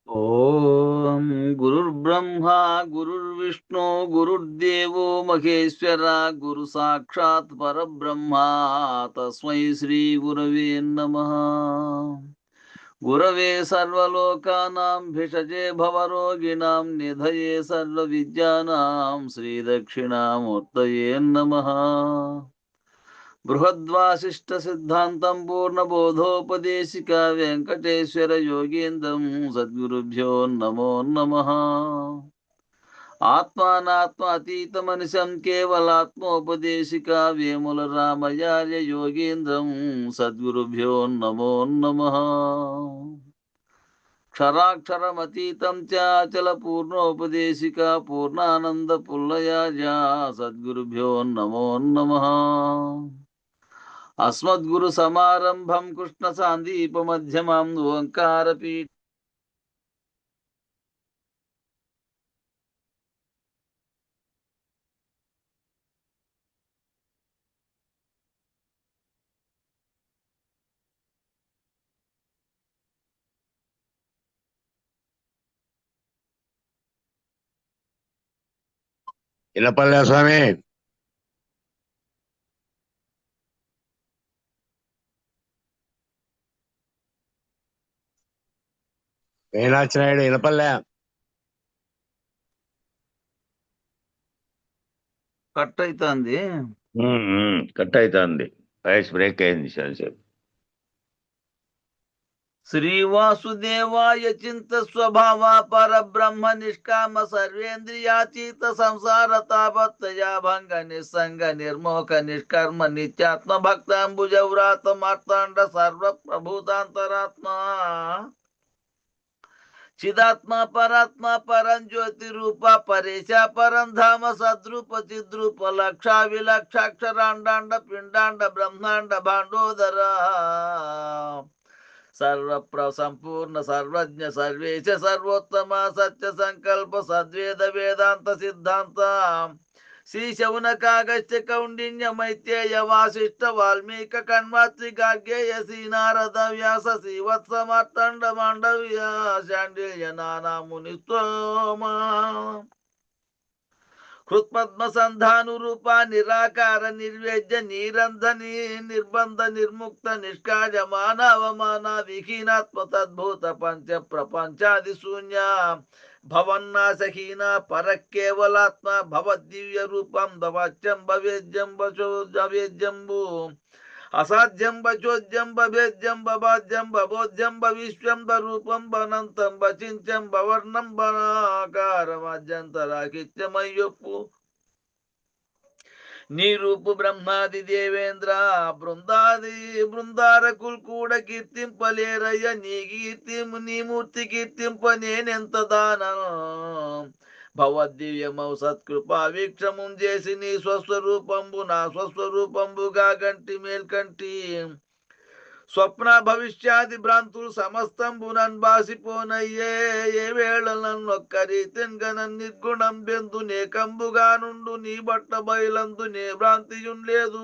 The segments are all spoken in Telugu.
ఓం గురుర్బ్రహ్మా గురుర్విష్ణు గురుర్దేవో మహేశ్వర గురు సాక్షాత్ పరబ్రహ్మ తస్మై శ్రీ గురవే నమః. గురవే సర్వలోకానాం భిషజే భవరోగిణాం నిధయే సర్వవిద్యానాం శ్రీదక్షిణామూర్తయే నమః. బృహద్వాసిష్ట సిద్ధాంతం పూర్ణబోధోపదేశిక వెంకటేశ్వర యోగీంద్రం సద్గురుభ్యో నమో నమః. ఆత్మానాత్మ అతీతమనిశం కేవలాత్మోపదేశిక వేముల రామయార్య యోగీంద్రం సద్గురుభ్యో నమో నమః. క్షరాక్షరమతీతం చాచల పూర్ణోపదేశిక పూర్ణానంద పుల్లయాజ సద్గురుభ్యో నమో నమః. అస్మద్గురు సమారంభం కృష్ణ సాందీప మధ్యమం ఓంకారపీఠ ఇనపల్లె స్వామి మీనాక్షి నాయుడు ఇనపల్లె కట్ అవుతుంది. కట్ అవుతుంది. వాయిస్ బ్రేక్ అయింది సార్. శ్రీవాసుదేవాయ చింత స్వభావ పరబ్రహ్మ నిష్కామ సర్వేంద్రియాతీత సంసార తాపత్రయ భంగ నిస్సంగ నిర్మోక నిష్కర్మ నిత్యాత్మ భక్తాంబుజవ్రాత మార్తాండ సర్వ ప్రభూతాంతరాత్మ చిదాత్మ పరాత్మ పరం జ్యోతి రూప పరేశ పరం ధామ సద్రూప చిద్రూప లక్ష విలక్షాక్షరాండాండ పిండాండ బ్రహ్మాండ భాండోదర సంపూర్ణ సర్వజ్ఞ సర్వేశ సర్వోత్తమ సత్య సంకల్ప సద్వేద వేదాంత సిద్ధాంత శ్రీ శౌనకాగస్త్య కౌండిన్య మైత్రేయ వాసిష్ఠ వాల్మీక కణ్వాత్రి గార్గేయ శ్రీ నారద వ్యాస శ్రీవత్స మార్తండ మాండవ్య శాండిల్య నానా మునిస్తోమా కృత్పద్మ సంధానురూప నిరాకార నిర్వేద్య నిరంధని నిర్బంధ నిర్ముక్త నిష్కాజ మానవమాన విహీనాత్మ తద్భూత పంచ ప్రపంచాది శూన్య భవన్నాశహీన పరకేవలాత్మ భవద్దివ్య రూపం భవత్యం భవేద్యం భవేద్యంబు అసాధ్యం బచోద్యం భవేద్యం భవాద్యం భవోద్యం భవిష్యం భరూపం బనంతం భచించం భవర్ణం బనాకారమజ్యంతరాకిత్యమయ్యొప్పు నీ రూపు బ్రహ్మాది దేవేంద్ర బృందారకులు కూడా కీర్తింపలేరయ్య నీ కీర్తి నీ మూర్తి కీర్తింప నేనెంత దానను భవద్దివ్యమౌ సత్కృపా వీక్షము చేసి నీ స్వస్వరూపంబు నా స్వస్వరూపంబుగా గంటి మేల్కంటి స్వప్న భవిష్యాది భ్రాంతులు సమస్తంబునన్ బాసిపోనయ్యే ఏ వేళ నన్నొక్కరీతిన్గనన్ నిర్గుణం బెందు నే కంబుగా నుండు నీ బట్ట బయలందు నే భ్రాంతియున్ లేదు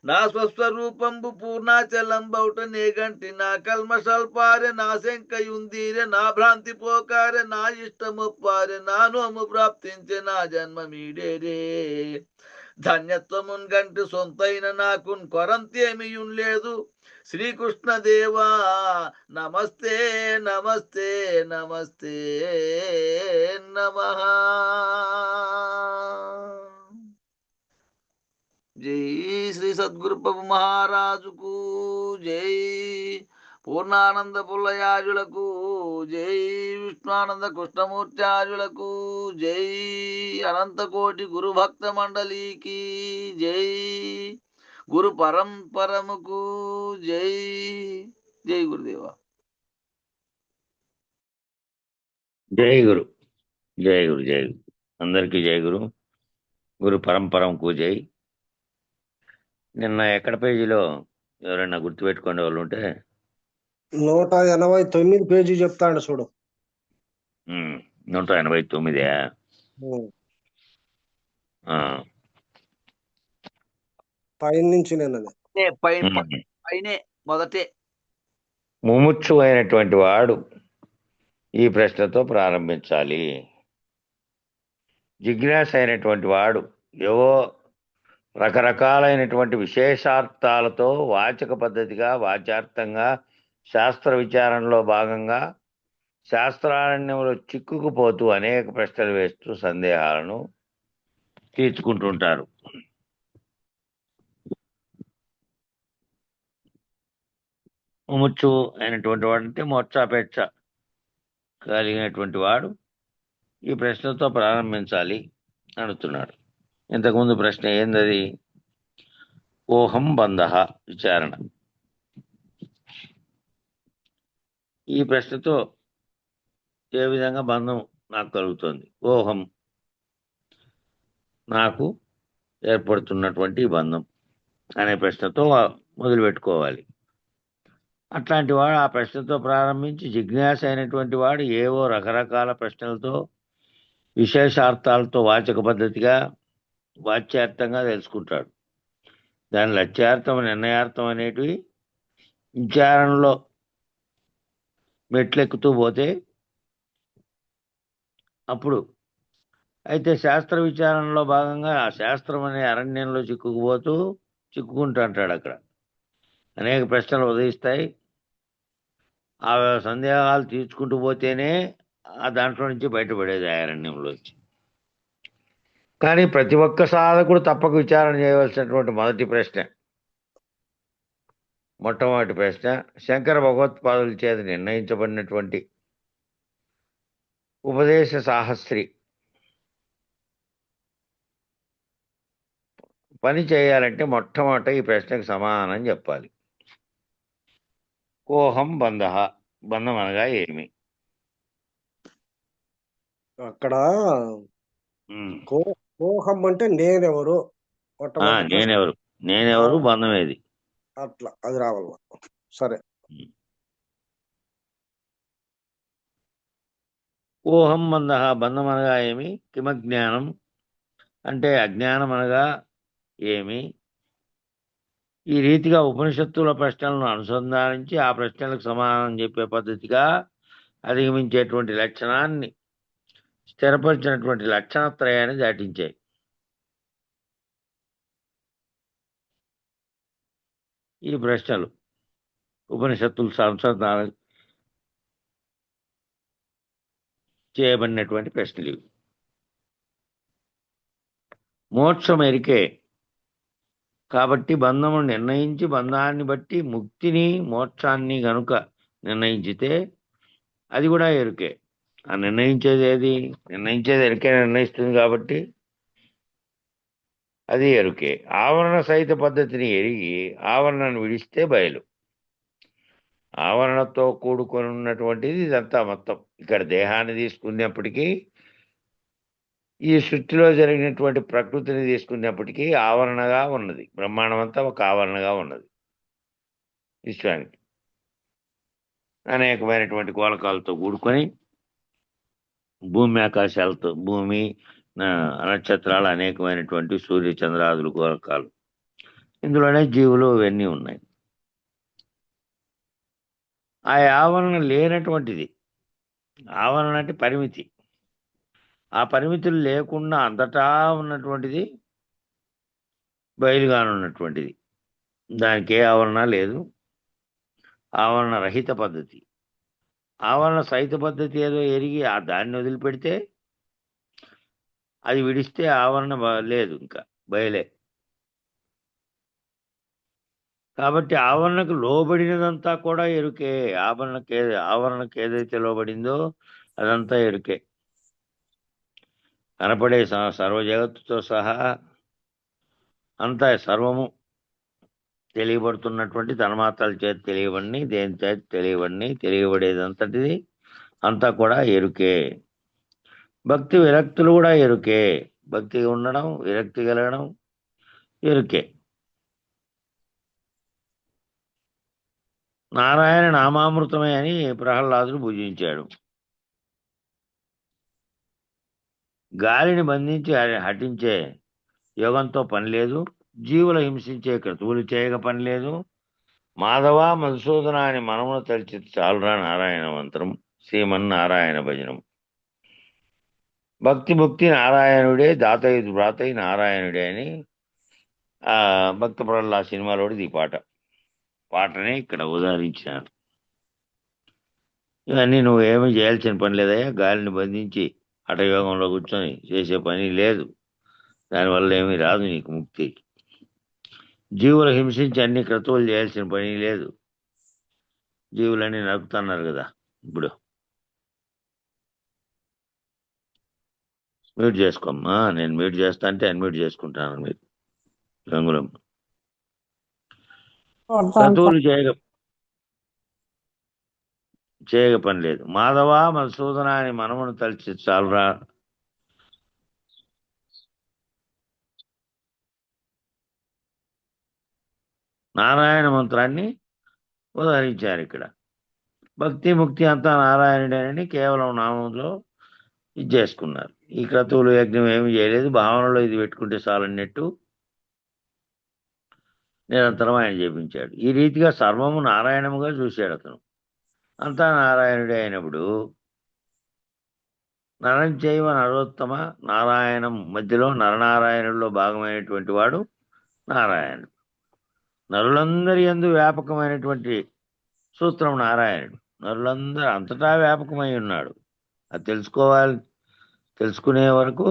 నా స్వస్వరూపంబు పూర్ణాచలంబౌట నే గంటి నా కల్మషల్పారె నా శంకయుందీరె నా భ్రాంతి పోకారె నా ఇష్టముప్పారె నా నోము ప్రాప్తించె నా జన్మ మీడేరే ధన్యత్వమున్ గంటి సొంతైన నాకున్ కొరంతేమియున్ లేదు శ్రీకృష్ణదేవా నమస్తే నమస్తే నమస్తే నమః. జై శ్రీ సద్గురు ప్రభు మహారాజుకు జై. పూర్ణానంద పుల్లయాజులకు జై. విష్ణానంద కృష్ణమూర్త్యాజులకు జై. అనంతకోటి గురు భక్త మండలికి జై. గురు పరంపరముకు జై. జై గురుదేవ. జై గురు, జై గురు, జై గురు. అందరికీ జై గురు. గురు పరంపరంకు జై. నిన్న ఎక్కడ పేజీలో ఎవరైనా గుర్తుపెట్టుకునే వాళ్ళు ఉంటే 189 పేజీ చెప్తాడు చూడు. 189 పైన నుంచి నేను పైనే మొదటే ముముక్షు అయినటువంటి వాడు ఈ ప్రశ్నతో ప్రారంభించాలి. జిజ్ఞాస అయినటువంటి వాడు ఏవో రకరకాలైనటువంటి విశేషార్థాలతో వాచక పద్ధతిగా వాచ్యార్థంగా శాస్త్ర విచారణలో భాగంగా శాస్త్రారణ్యంలో చిక్కుకుపోతూ అనేక ప్రశ్నలు వేస్తూ సందేహాలను తీర్చుకుంటుంటారు. ముముక్షు అయినటువంటి వాడు అంటే మోక్షాపేక్ష కలిగినటువంటి వాడు ఈ ప్రశ్నతో ప్రారంభించాలి అంటున్నాడు. ఇంతకుముందు ప్రశ్న ఏందది? ఓహం బంధ విచారణ. ఈ ప్రశ్నతో ఏ విధంగా బంధం నాకు కలుగుతుంది? ఓహం, నాకు ఏర్పడుతున్నటువంటి బంధం అనే ప్రశ్నతో మొదలుపెట్టుకోవాలి. అట్లాంటి వాడు ఆ ప్రశ్నతో ప్రారంభించి జిజ్ఞాస అయినటువంటి వాడు ఏవో రకరకాల ప్రశ్నలతో విశేషార్థాలతో వాచక పద్ధతిగా వాచ్యార్థంగా తెలుసుకుంటాడు. దాని లక్ష్యార్థం నిర్ణయార్థం అనేటివి విచారణలో మెట్లెక్కుతూ పోతే అప్పుడు అయితే శాస్త్ర విచారణలో భాగంగా ఆ శాస్త్రం అనే అరణ్యంలో చిక్కుకుంటుంటాడు. అక్కడ అనేక ప్రశ్నలు ఉదయిస్తాయి. ఆ సందేహాలు తీర్చుకుంటూ పోతేనే ఆ దాంట్లో నుంచి బయటపడేది ఆ అరణ్యంలోంచి. కానీ ప్రతి ఒక్క సాధకుడు తప్పక విచారణ చేయవలసినటువంటి మొట్టమొదటి ప్రశ్న శంకర భగవత్పాదుల చేత నిర్ణయించబడినటువంటి ఉపదేశ సాహస్రి పని చేయాలంటే మొట్టమొదట ఈ ప్రశ్నకు సమాధానం చెప్పాలి. కోహం బంధ, బంధం అనగా ఏమి? అక్కడ కోహం అంటే నేనెవరు, నేనెవరు బంధం ఏది, అట్లా అది రావాలి. సరే, కోహం బంధ, బంధం అనగా ఏమి? కిమజ్ఞానం అంటే అజ్ఞానం అనగా ఏమి? ఈ రీతిగా ఉపనిషత్తుల ప్రశ్నలను అనుసంధానించి ఆ ప్రశ్నలకు సమాధానం చెప్పే పద్ధతిగా అధిగమించేటువంటి లక్షణాన్ని స్థిరపరిచినటువంటి లక్షణత్రయాన్ని దాటించాయి. ఈ ప్రశ్నలు ఉపనిషత్తులు అనుసంధానం చేయబడినటువంటి ప్రశ్నలు ఇవి. మోక్షం ఎరికే కాబట్టి బంధము నిర్ణయించి బంధాన్ని బట్టి ముక్తిని మోక్షాన్ని గనుక నిర్ణయించితే అది కూడా ఎరుకే. ఆ నిర్ణయించేది ఎరుకే నిర్ణయిస్తుంది కాబట్టి అది ఎరుకే. ఆవరణ సహిత పద్ధతిని ఎరిగి ఆవరణను విడిస్తే బయలు. ఆవరణతో కూడుకొని ఉన్నటువంటిది ఇదంతా మొత్తం. ఇక్కడ దేహాన్ని తీసుకున్నప్పటికీ ఈ సృష్టిలో జరిగినటువంటి ప్రకృతిని తీసుకున్నప్పటికీ ఆవరణగా ఉన్నది. బ్రహ్మాండం అంతా ఒక ఆవరణగా ఉన్నది. విశ్వానికి అనేకమైనటువంటి గోళకాలతో కూడుకొని భూమి ఆకాశాలతో, భూమి నక్షత్రాలు, అనేకమైనటువంటి సూర్య చంద్రాదులు గోళకాలు, ఇందులోనే జీవులు ఇవన్నీ ఉన్నాయి. ఆ ఆవరణ లేనటువంటిది. ఆవరణ అంటే పరిమితి. ఆ పరిమితులు లేకుండా అంతటా ఉన్నటువంటిది బయలుగానున్నటువంటిది. దానికి ఏ ఆవరణ లేదు. ఆవరణ రహిత పద్ధతి. ఆవరణ సహిత పద్ధతి ఏదో ఎరిగి ఆ దాన్ని వదిలిపెడితే, అది విడిస్తే ఆవరణ లేదు, ఇంకా బయలే. కాబట్టి ఆవరణకు లోబడినదంతా కూడా ఎరుకే. ఆవరణకు ఏదైతే లోబడిందో అదంతా ఎరుకే. కనపడే సర్వ జగత్తుతో సహా అంతా సర్వము తెలియబడుతున్నటువంటి తన్మాత్రల చేతి తెలియబడిని, దేని చేతి తెలియబడేదంతటిది అంతా కూడా ఎరుకే. భక్తి విరక్తులు కూడా ఎరుకే. భక్తి ఉండడం, విరక్తి కలగడం ఎరుకే. నారాయణ నామామృతమే అని ప్రహ్లాదుడు పూజించాడు. గాలిని బంధించి హటించే యోగంతో పని లేదు. జీవుల హింసించే క్రతువులు చేయక పని లేదు. మాధవ మధుసూదన అని మనమును తలిచి చాలురా నారాయణ మంత్రం శ్రీమన్నారాయణ భజనం. భక్తి భక్తి నారాయణుడే దాతయ్య వ్రాతయ్య నారాయణుడే అని ఆ భక్త ప్రహ్లా సినిమాలోది ఈ పాటనే ఇక్కడ ఉదాహరించినారు. ఇవన్నీ నువ్వు ఏమీ చేయాల్సిన పని లేదయ్యా. గాలిని బంధించి హఠయోగంలో కూర్చొని చేసే పని లేదు. దానివల్ల ఏమీ రాదు నీకు ముక్తి. జీవులు హింసించి అన్ని క్రతువులు చేయాల్సిన పని లేదు. జీవులన్నీ నరుకుతున్నారు కదా. ఇప్పుడు మ్యూట్ చేసుకోమ్మా. నేను మ్యూట్ చేస్తా అంటే అన్మ్యూట్ చేసుకుంటాను. మీరు రంగులం క్రతువులు చేయగ పని లేదు. మాధవ మధుసూదన అని మనమును తలిచి చాలురా. నారాయణ మంత్రాన్ని ఉదహరించారు ఇక్కడ. భక్తి ముక్తి అంతా నారాయణుడేనని కేవలం నామంలో ఇది చేసుకున్నారు. ఈ క్రతువులు యజ్ఞం ఏమి చేయలేదు. భావనలో ఇది పెట్టుకుంటే చాలన్నట్టు నిరంతరం ఆయన చేపించాడు. ఈ రీతిగా సర్వము నారాయణముగా చూశాడు అతను. అంతా నారాయణుడే అయినప్పుడు నరంచైవ నరోత్తమ నారాయణం మధ్యలో నరనారాయణుల్లో భాగమైనటువంటి వాడు నారాయణుడు. నరులందరి యందు వ్యాపకమైనటువంటి సూత్రం నారాయణుడు. నరులందరూ అంతటా వ్యాపకమై ఉన్నాడు. అది తెలుసుకోవాలి. తెలుసుకునే వరకు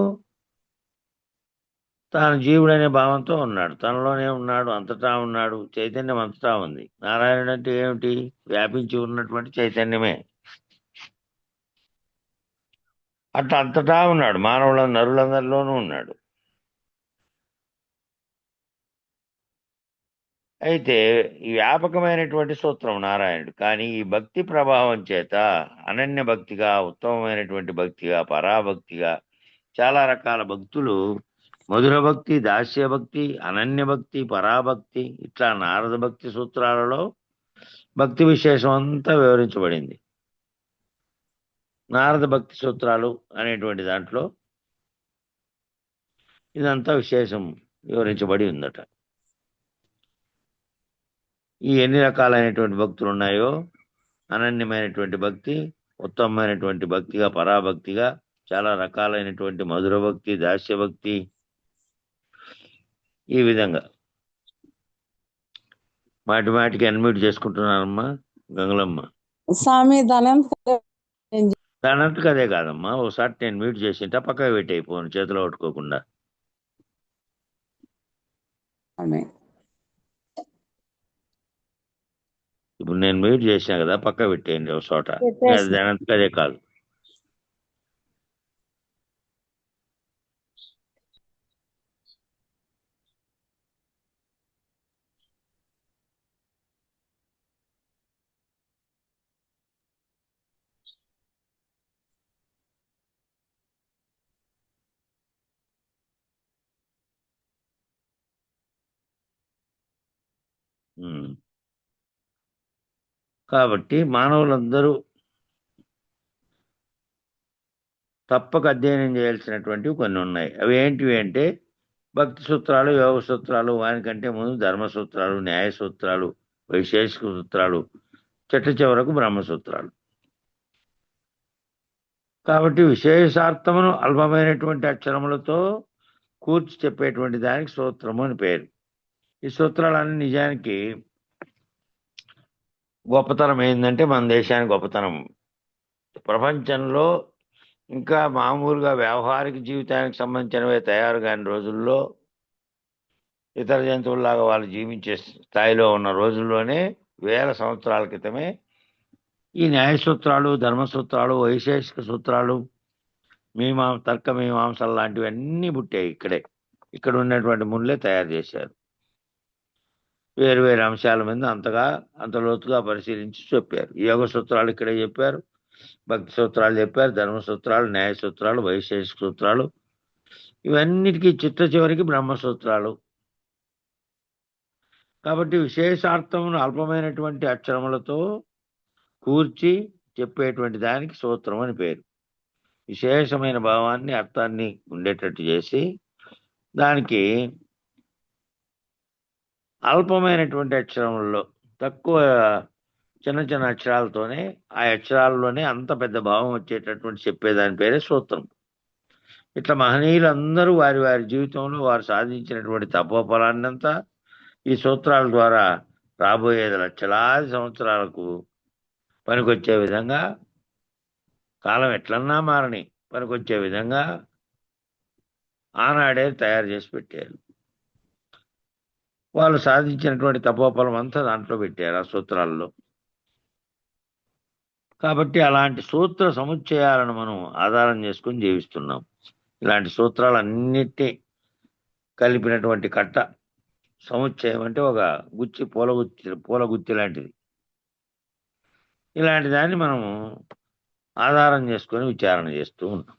తాను జీవుడనే భావంతో ఉన్నాడు. తనలోనే ఉన్నాడు, అంతటా ఉన్నాడు. చైతన్యం అంతటా ఉంది. నారాయణుడు అంటే ఏమిటి? వ్యాపించి ఉన్నటువంటి చైతన్యమే. అట్లా అంతటా ఉన్నాడు. నరులందరిలోనూ ఉన్నాడు. అయితే ఈ వ్యాపకమైనటువంటి సూత్రం నారాయణుడు. కానీ ఈ భక్తి ప్రభావం చేత అనన్య భక్తిగా, ఉత్తమమైనటువంటి భక్తిగా, పరాభక్తిగా చాలా రకాల భక్తులు మధుర భక్తి, దాస్య భక్తి, అనన్య భక్తి, పరాభక్తి ఇట్లా నారద భక్తి సూత్రాలలో భక్తి విశేషం అంతా వివరించబడింది. నారద భక్తి సూత్రాలు అనేటువంటి దాంట్లో ఇదంతా విశేషం వివరించబడి ఉందట. ఈ ఎన్ని రకాలైనటువంటి భక్తులు ఉన్నాయో, అనన్యమైనటువంటి భక్తి, ఉత్తమమైనటువంటి భక్తిగా, పరాభక్తిగా, చాలా రకాలైనటువంటి మధుర భక్తి, దాస్య భక్తి, ఈ విధంగా మాటికి అన్మ్యూట్ చేసుకుంటున్నానమ్మా గంగులమ్మ. స్వామి దానంతకు అదే కాదమ్మా. ఒకసారి నేను మ్యూట్ చేసింట పక్కకు పెట్టి అయిపోను, చేతిలో పట్టుకోకుండా. ఇప్పుడు నేను మ్యూట్ చేసినా కదా, పక్క పెట్టేయండి ఒక చోట. దానంతకు అదే కాదు. కాబట్టి మానవులందరూ తప్పక అధ్యయనం చేయాల్సినటువంటివి కొన్ని ఉన్నాయి. అవి ఏంటివి అంటే భక్తి సూత్రాలు, యోగ సూత్రాలు, వానికంటే ముందు ధర్మ సూత్రాలు, న్యాయ సూత్రాలు, వైశేషిక సూత్రాలు, చివరకు బ్రహ్మసూత్రాలు. కాబట్టి విశేషార్థమును అల్పమైనటువంటి అక్షరములతో కూర్చి చెప్పేటువంటి దానికి సూత్రము అని పేరు. ఈ సూత్రాలన్నీ నిజానికి గొప్పతనం ఏంటంటే మన దేశానికి గొప్పతనం. ప్రపంచంలో ఇంకా మామూలుగా వ్యవహారిక జీవితానికి సంబంధించినవే తయారు కాని రోజుల్లో, ఇతర జంతువుల్లాగా వాళ్ళు జీవించే స్థాయిలో ఉన్న రోజుల్లోనే, వేల సంవత్సరాల క్రితమే ఈ న్యాయ సూత్రాలు, ధర్మసూత్రాలు, వైశేషిక సూత్రాలు, తర్క మీమాంసలు లాంటివన్నీ పుట్టాయి ఇక్కడే. ఇక్కడ ఉన్నటువంటి మునులే తయారు చేశారు. వేరు వేరు అంశాల మీద అంత లోతుగా పరిశీలించి చెప్పారు. యోగ సూత్రాలు ఇక్కడే చెప్పారు, భక్తి సూత్రాలు చెప్పారు, ధర్మ సూత్రాలు, న్యాయ సూత్రాలు, వైశేషిక సూత్రాలు, ఇవన్నిటికీ చివరికి బ్రహ్మసూత్రాలు. కాబట్టి విశేషార్థమును అల్పమైనటువంటి అక్షరములతో కూర్చి చెప్పేటువంటి దానికి సూత్రం అని పేరు. విశేషమైన భావాన్ని, అర్థాన్ని ఉండేటట్టు చేసి దానికి అల్పమైనటువంటి అక్షరములలో తక్కువ చిన్న చిన్న అక్షరాలతోనే ఆ అక్షరాల్లోనే అంత పెద్ద భావం వచ్చేటటువంటి చెప్పేదాని పేరే సూత్రం. ఇట్లా మహనీయులందరూ వారి వారి జీవితంలో వారు సాధించినటువంటి తపోఫలాన్నంతా ఈ సూత్రాల ద్వారా రాబోయేది లక్షలాది సంవత్సరాలకు పనికొచ్చే విధంగా, కాలం ఎట్లన్నా మారని పనికొచ్చే విధంగా ఆనాడే తయారు చేసి పెట్టారు. వాళ్ళు సాధించినటువంటి తపోఫలం అంతా దాంట్లో పెట్టారు ఆ సూత్రాల్లో. కాబట్టి అలాంటి సూత్ర సముచ్చయాలను మనం ఆధారం చేసుకుని జీవిస్తున్నాం. ఇలాంటి సూత్రాలన్నిటి కలిపినటువంటి కట్ట సముచ్చయం అంటే ఒక గుచ్చి పూలగుత్తి లాంటిది. ఇలాంటి దాన్ని మనము ఆధారం చేసుకొని విచారణ చేస్తూ ఉన్నాం.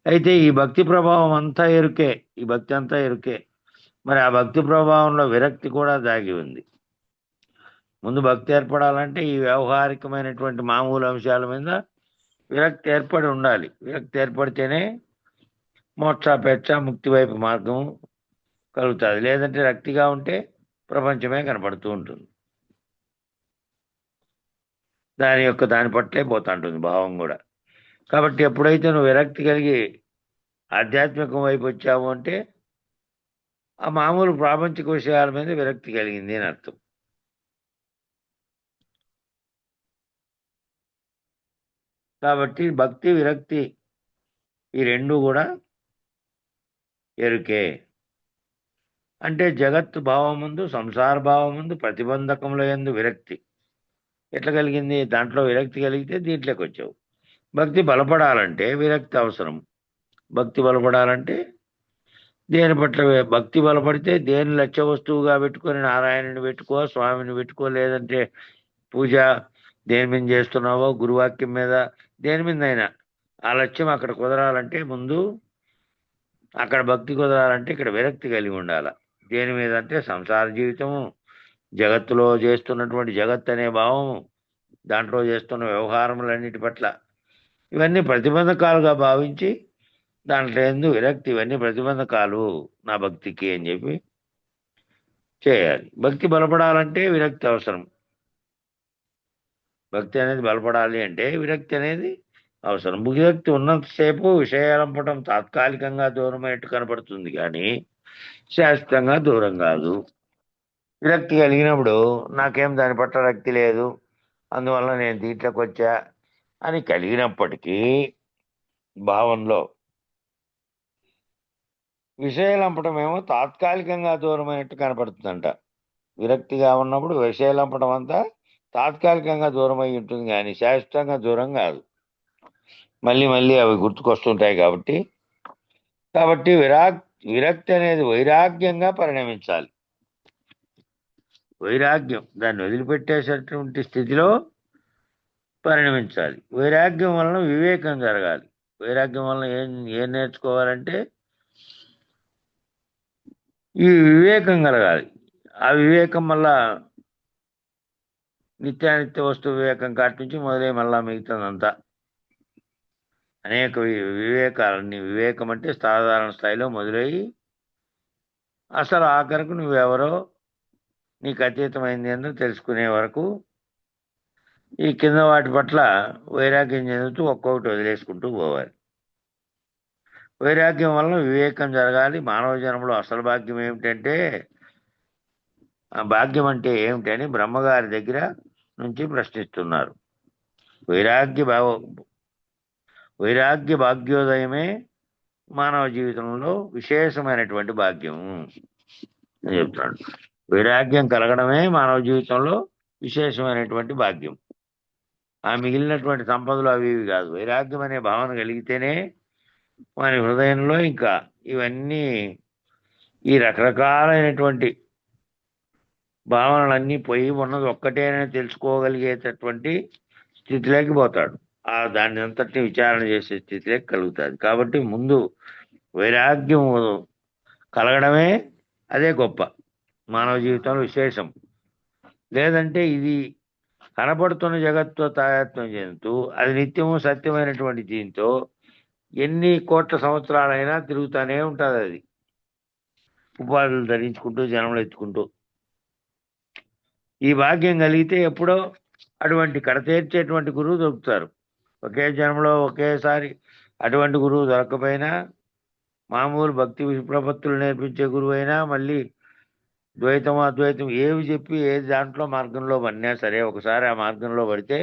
అయితే ఈ భక్తి ప్రభావం అంతా ఎరుకే, ఈ భక్తి అంతా ఎరుకే. మరి ఆ భక్తి ప్రభావంలో విరక్తి కూడా దాగి ఉంది. ముందు భక్తి ఏర్పడాలంటే ఈ వ్యవహారికమైనటువంటి మామూలు అంశాల మీద విరక్తి ఏర్పడి ఉండాలి. విరక్తి ఏర్పడితేనే మోక్షాపేక్ష ముక్తి వైపు మార్గం కలుగుతుంది. లేదంటే రక్తిగా ఉంటే ప్రపంచమే కనపడుతూ ఉంటుంది. దాని పట్లే పోతా ఉంటుంది భావం కూడా. కాబట్టి ఎప్పుడైతే నువ్వు విరక్తి కలిగి ఆధ్యాత్మికం వైపు వచ్చావు అంటే ఆ మామూలు ప్రాపంచిక విషయాల మీద విరక్తి కలిగింది అని అర్థం. కాబట్టి భక్తి విరక్తి ఈ రెండు కూడా ఎరుకే. అంటే జగత్తు భావం ముందు, సంసార భావం ముందు, ప్రతిబంధకముల యందు విరక్తి ఎట్లా కలిగింది? దాంట్లో విరక్తి కలిగితే దీంట్లోకి వచ్చావు. భక్తి బలపడాలంటే విరక్తి అవసరం. భక్తి బలపడాలంటే దేని పట్ల భక్తి బలపడితే దేని లక్ష్య వస్తువుగా పెట్టుకొని నారాయణుని పెట్టుకో, స్వామిని పెట్టుకో, లేదంటే పూజ దేని మీద చేస్తున్నావో గురువాక్యం మీద దేని మీద అయినా ఆ లక్ష్యం అక్కడ కుదరాలంటే ముందు అక్కడ భక్తి కుదరాలంటే ఇక్కడ విరక్తి కలిగి ఉండాల. దేని మీద అంటే సంసార జీవితము, జగత్తులో చేస్తున్నటువంటి జగత్ అనే భావము, దాంట్లో చేస్తున్న వ్యవహారములన్నిటి పట్ల ఇవన్నీ ప్రతిబంధకాలుగా భావించి దాంట్లో ఎందు విరక్తి, ఇవన్నీ ప్రతిబంధకాలు నా భక్తికి అని చెప్పి చేయాలి. భక్తి బలపడాలంటే విరక్తి అవసరం. భక్తి అనేది బలపడాలి అంటే విరక్తి అనేది అవసరం. విరక్తి ఉన్నంతసేపు విషయాలంపటం తాత్కాలికంగా దూరమైనట్టు కనపడుతుంది కానీ శాశ్వతంగా దూరం కాదు. విరక్తి కలిగినప్పుడు నాకేం దాని పట్ల రక్తి లేదు, అందువల్ల నేను దీంట్లోకి వచ్చా అని కలిగినప్పటికీ భావంలో విషయాలంపటం ఏమో తాత్కాలికంగా దూరమైనట్టు కనపడుతుందంట. విరక్తిగా ఉన్నప్పుడు విషయాలంపటం అంతా తాత్కాలికంగా దూరమై ఉంటుంది కానీ శాశ్వతంగా దూరం కాదు. మళ్ళీ మళ్ళీ అవి గుర్తుకొస్తుంటాయి. కాబట్టి విరక్తి అనేది వైరాగ్యంగా పరిణమించాలి. వైరాగ్యం దాన్ని వదిలిపెట్టేసేటువంటి స్థితిలో పరిణమించాలి. వైరాగ్యం వలన వివేకం జరగాలి. వైరాగ్యం వలన ఏం నేర్చుకోవాలంటే ఈ వివేకం కలగాలి. ఆ వివేకం వల్ల నిత్యానిత్య వస్తు వివేకం కాటి నుంచి మొదలై మళ్ళా మిగతాదంతా అనేక వివేకాలన్నీ, వివేకం అంటే సాధారణ స్థాయిలో మొదలయ్యి అసలు ఆఖరకు నువ్వెవరో నీకు అతీతమైంది ఏందో తెలుసుకునే వరకు ఈ కింద వాటి పట్ల వైరాగ్యం చెందుతూ ఒక్కొక్కటి వదిలేసుకుంటూ పోవాలి. వైరాగ్యం వలన వివేకం జరగాలి. మానవ జన్మలో అసలు భాగ్యం ఏమిటంటే, ఆ భాగ్యం అంటే ఏమిటని బ్రహ్మగారి దగ్గర నుంచి ప్రశ్నిస్తున్నారు. వైరాగ్య భాగ్యోదయమే మానవ జీవితంలో విశేషమైనటువంటి భాగ్యం అని చెప్తున్నాడు. వైరాగ్యం కలగడమే మానవ జీవితంలో విశేషమైనటువంటి భాగ్యం. ఆ మిగిలినటువంటి సంపదలు అవి ఇవి కాదు. వైరాగ్యం అనే భావన కలిగితేనే మన హృదయంలో ఇంకా ఇవన్నీ ఈ రకరకాలైనటువంటి భావనలన్నీ పోయి ఉన్నది ఒక్కటేనే తెలుసుకోగలిగేటటువంటి స్థితిలోకి పోతాడు. దాన్ని అంతటిని విచారణ చేసే స్థితిలోకి కలుగుతుంది. కాబట్టి ముందు వైరాగ్యం కలగడమే అదే గొప్ప మానవ జీవితంలో విశేషం. లేదంటే ఇది కనపడుతున్న జగత్తుతో తాయాత్మ్యం చెందుతూ అది నిత్యము సత్యమైనటువంటి దీంతో ఎన్ని కోట్ల సంవత్సరాలైనా తిరుగుతూనే ఉంటుంది. అది ఉపాధులు ధరించుకుంటూ జన్మలు ఎత్తుకుంటూ ఈ భాగ్యం కలిగితే ఎప్పుడో అటువంటి కడతేర్చేటువంటి గురువు దొరుకుతారు. ఒకే జన్మలో ఒకేసారి అటువంటి గురువు దొరకపోయినా, మామూలు భక్తి ప్రపత్తులు నేర్పించే గురువు అయినా, మళ్ళీ ద్వైతం అద్వైతం ఏవి చెప్పి ఏ దాంట్లో మార్గంలో పడినా సరే, ఒకసారి ఆ మార్గంలో పడితే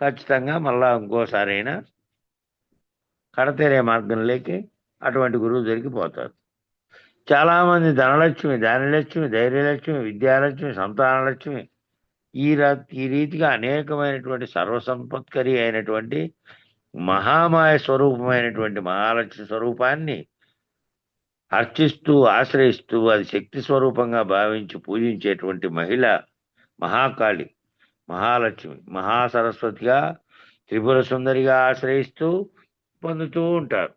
ఖచ్చితంగా మళ్ళా ఇంకోసారి అయినా కడతేరే మార్గంలోకి అటువంటి గురువు దొరికిపోతారు. చాలామంది ధనలక్ష్మి, దానిలక్ష్మి, ధైర్యలక్ష్మి, విద్యాలక్ష్మి, సంతానలక్ష్మి ఈ రీతిగా అనేకమైనటువంటి సర్వసంపత్కరి అయినటువంటి మహామాయ స్వరూపమైనటువంటి మహాలక్ష్మి స్వరూపాన్ని అర్చిస్తూ ఆశ్రయిస్తూ అది శక్తి స్వరూపంగా భావించి పూజించేటువంటి మహిళ మహాకాళి, మహాలక్ష్మి, మహాసరస్వతిగా, త్రిపుర సుందరిగా ఆశ్రయిస్తూ పొందుతూ ఉంటారు.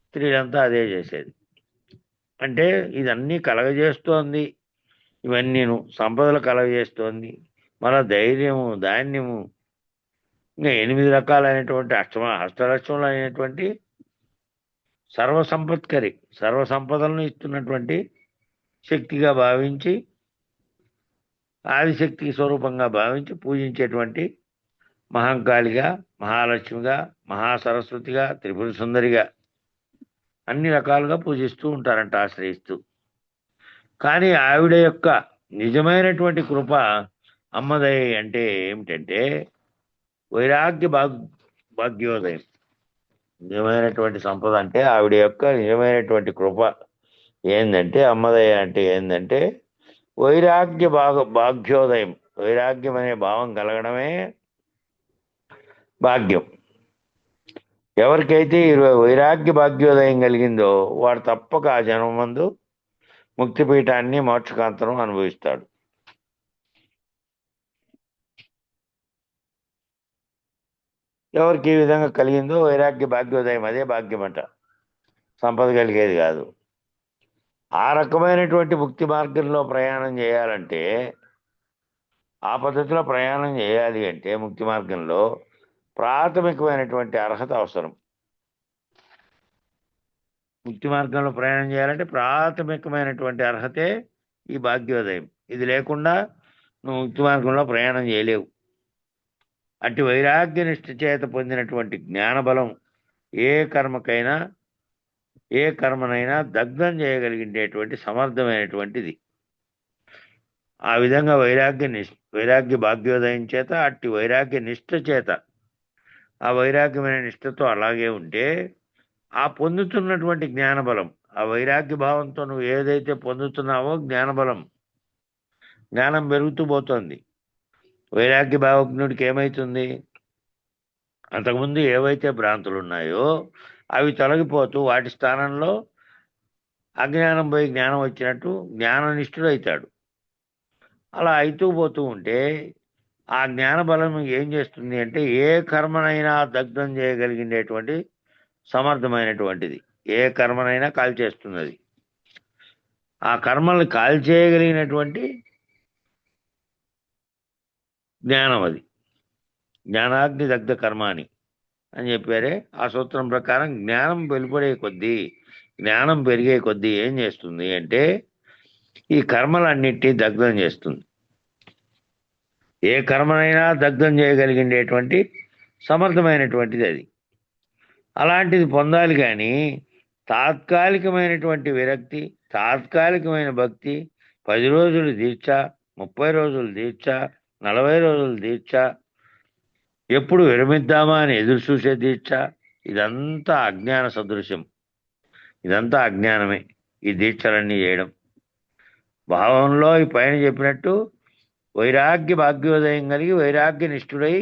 స్త్రీలంతా అదే చేసేది. అంటే ఇదన్నీ కలగజేస్తోంది. ఇవన్నీను సంపదలు కలగజేస్తోంది. మన ధైర్యము, ధాన్యము, ఇంకా 8 రకాలైనటువంటి హస్తలక్ష్ములు అయినటువంటి సర్వసంపత్కరి, సర్వసంపదలను ఇస్తున్నటువంటి శక్తిగా భావించి, ఆదిశక్తి స్వరూపంగా భావించి పూజించేటువంటి మహంకాళిగా, మహాలక్ష్మిగా, మహాసరస్వతిగా, త్రిపుర సుందరిగా అన్ని రకాలుగా పూజిస్తూ ఉంటారంట, ఆశ్రయిస్తూ. కానీ ఆవిడ యొక్క నిజమైనటువంటి కృప అమ్మదయ అంటే ఏమిటంటే వైరాగ్య భాగ్యోదయం. నిజమైనటువంటి సంపద అంటే ఆవిడ యొక్క నిజమైనటువంటి కృప ఏందంటే, అమ్మదయ అంటే ఏందంటే వైరాగ్య భాగ్యోదయం. వైరాగ్యం అనే భావం కలగడమే భాగ్యం. ఎవరికైతే వైరాగ్య భాగ్యోదయం కలిగిందో వాడు తప్పక ఆ జన్మమందు ముక్తిపీఠాన్ని, మోక్షకాంతరం అనుభవిస్తాడు. ఎవరికి ఈ విధంగా కలిగిందో వైరాగ్య భాగ్యోదయం, అదే భాగ్యం అంట, సంపద కలిగేది కాదు. ఆ రకమైనటువంటి ముక్తి మార్గంలో ప్రయాణం చేయాలంటే, ఆ పద్ధతిలో ప్రయాణం చేయాలి అంటే ముక్తి మార్గంలో ప్రాథమికమైనటువంటి అర్హత అవసరం. ముక్తి మార్గంలో ప్రయాణం చేయాలంటే ప్రాథమికమైనటువంటి అర్హతే ఈ భాగ్యోదయం. ఇది లేకుండా నువ్వు ముక్తి మార్గంలో ప్రయాణం చేయలేవు. అట్టి వైరాగ్య నిష్ఠ చేత పొందినటువంటి జ్ఞానబలం ఏ కర్మనైనా దగ్ధం చేయగలిగేటువంటి సమర్థమైనటువంటిది. ఆ విధంగా వైరాగ్య భాగ్యోదయం చేత, అట్టి వైరాగ్య నిష్ఠ చేత, ఆ వైరాగ్యమైన నిష్ఠతో అలాగే ఉంటే ఆ పొందుతున్నటువంటి జ్ఞానబలం, ఆ వైరాగ్య భావంతో నువ్వు ఏదైతే పొందుతున్నావో జ్ఞానం పెరుగుతూ పోతుంది. వైరాగ్య భావజ్ఞుడికి ఏమవుతుంది? అంతకుముందు ఏవైతే భ్రాంతులు ఉన్నాయో అవి తొలగిపోతూ వాటి స్థానంలో అజ్ఞానం పోయి జ్ఞానం వచ్చినట్టు జ్ఞాననిష్ఠుడవుతాడు. అలా అవుతూ పోతూ ఉంటే ఆ జ్ఞాన బలం ఏం చేస్తుంది అంటే ఏ కర్మనైనా దగ్ధం చేయగలిగినటువంటి సమర్థమైనటువంటిది. ఏ కర్మనైనా కాల్చేస్తున్నది. ఆ కర్మల్ని కాల్చేయగలిగినటువంటి జ్ఞానం అది. జ్ఞానాగ్ని దగ్ధ కర్మాని అని చెప్పారే, ఆ సూత్రం ప్రకారం జ్ఞానం వెలుపడే కొద్దీ, జ్ఞానం పెరిగే కొద్దీ ఏం చేస్తుంది అంటే ఈ కర్మలన్నిటినీ దగ్ధం చేస్తుంది. ఏ కర్మనైనా దగ్ధం చేయగలిగినటువంటి సమర్థమైనటువంటిది అది. అలాంటిది పొందాలి కానీ తాత్కాలికమైనటువంటి విరక్తి, తాత్కాలికమైన భక్తి, 10 రోజులు దీక్ష, 30 రోజులు దీక్ష, 40 రోజులు దీక్ష, ఎప్పుడు విరమిద్దామా అని ఎదురు చూసే దీక్ష, ఇదంతా అజ్ఞాన సదృశ్యం. ఇదంతా అజ్ఞానమే ఈ దీక్షలన్నీ చేయడం. భావంలో ఈ పైన చెప్పినట్టు వైరాగ్య భాగ్యోదయం కలిగి వైరాగ్య నిష్ఠుడై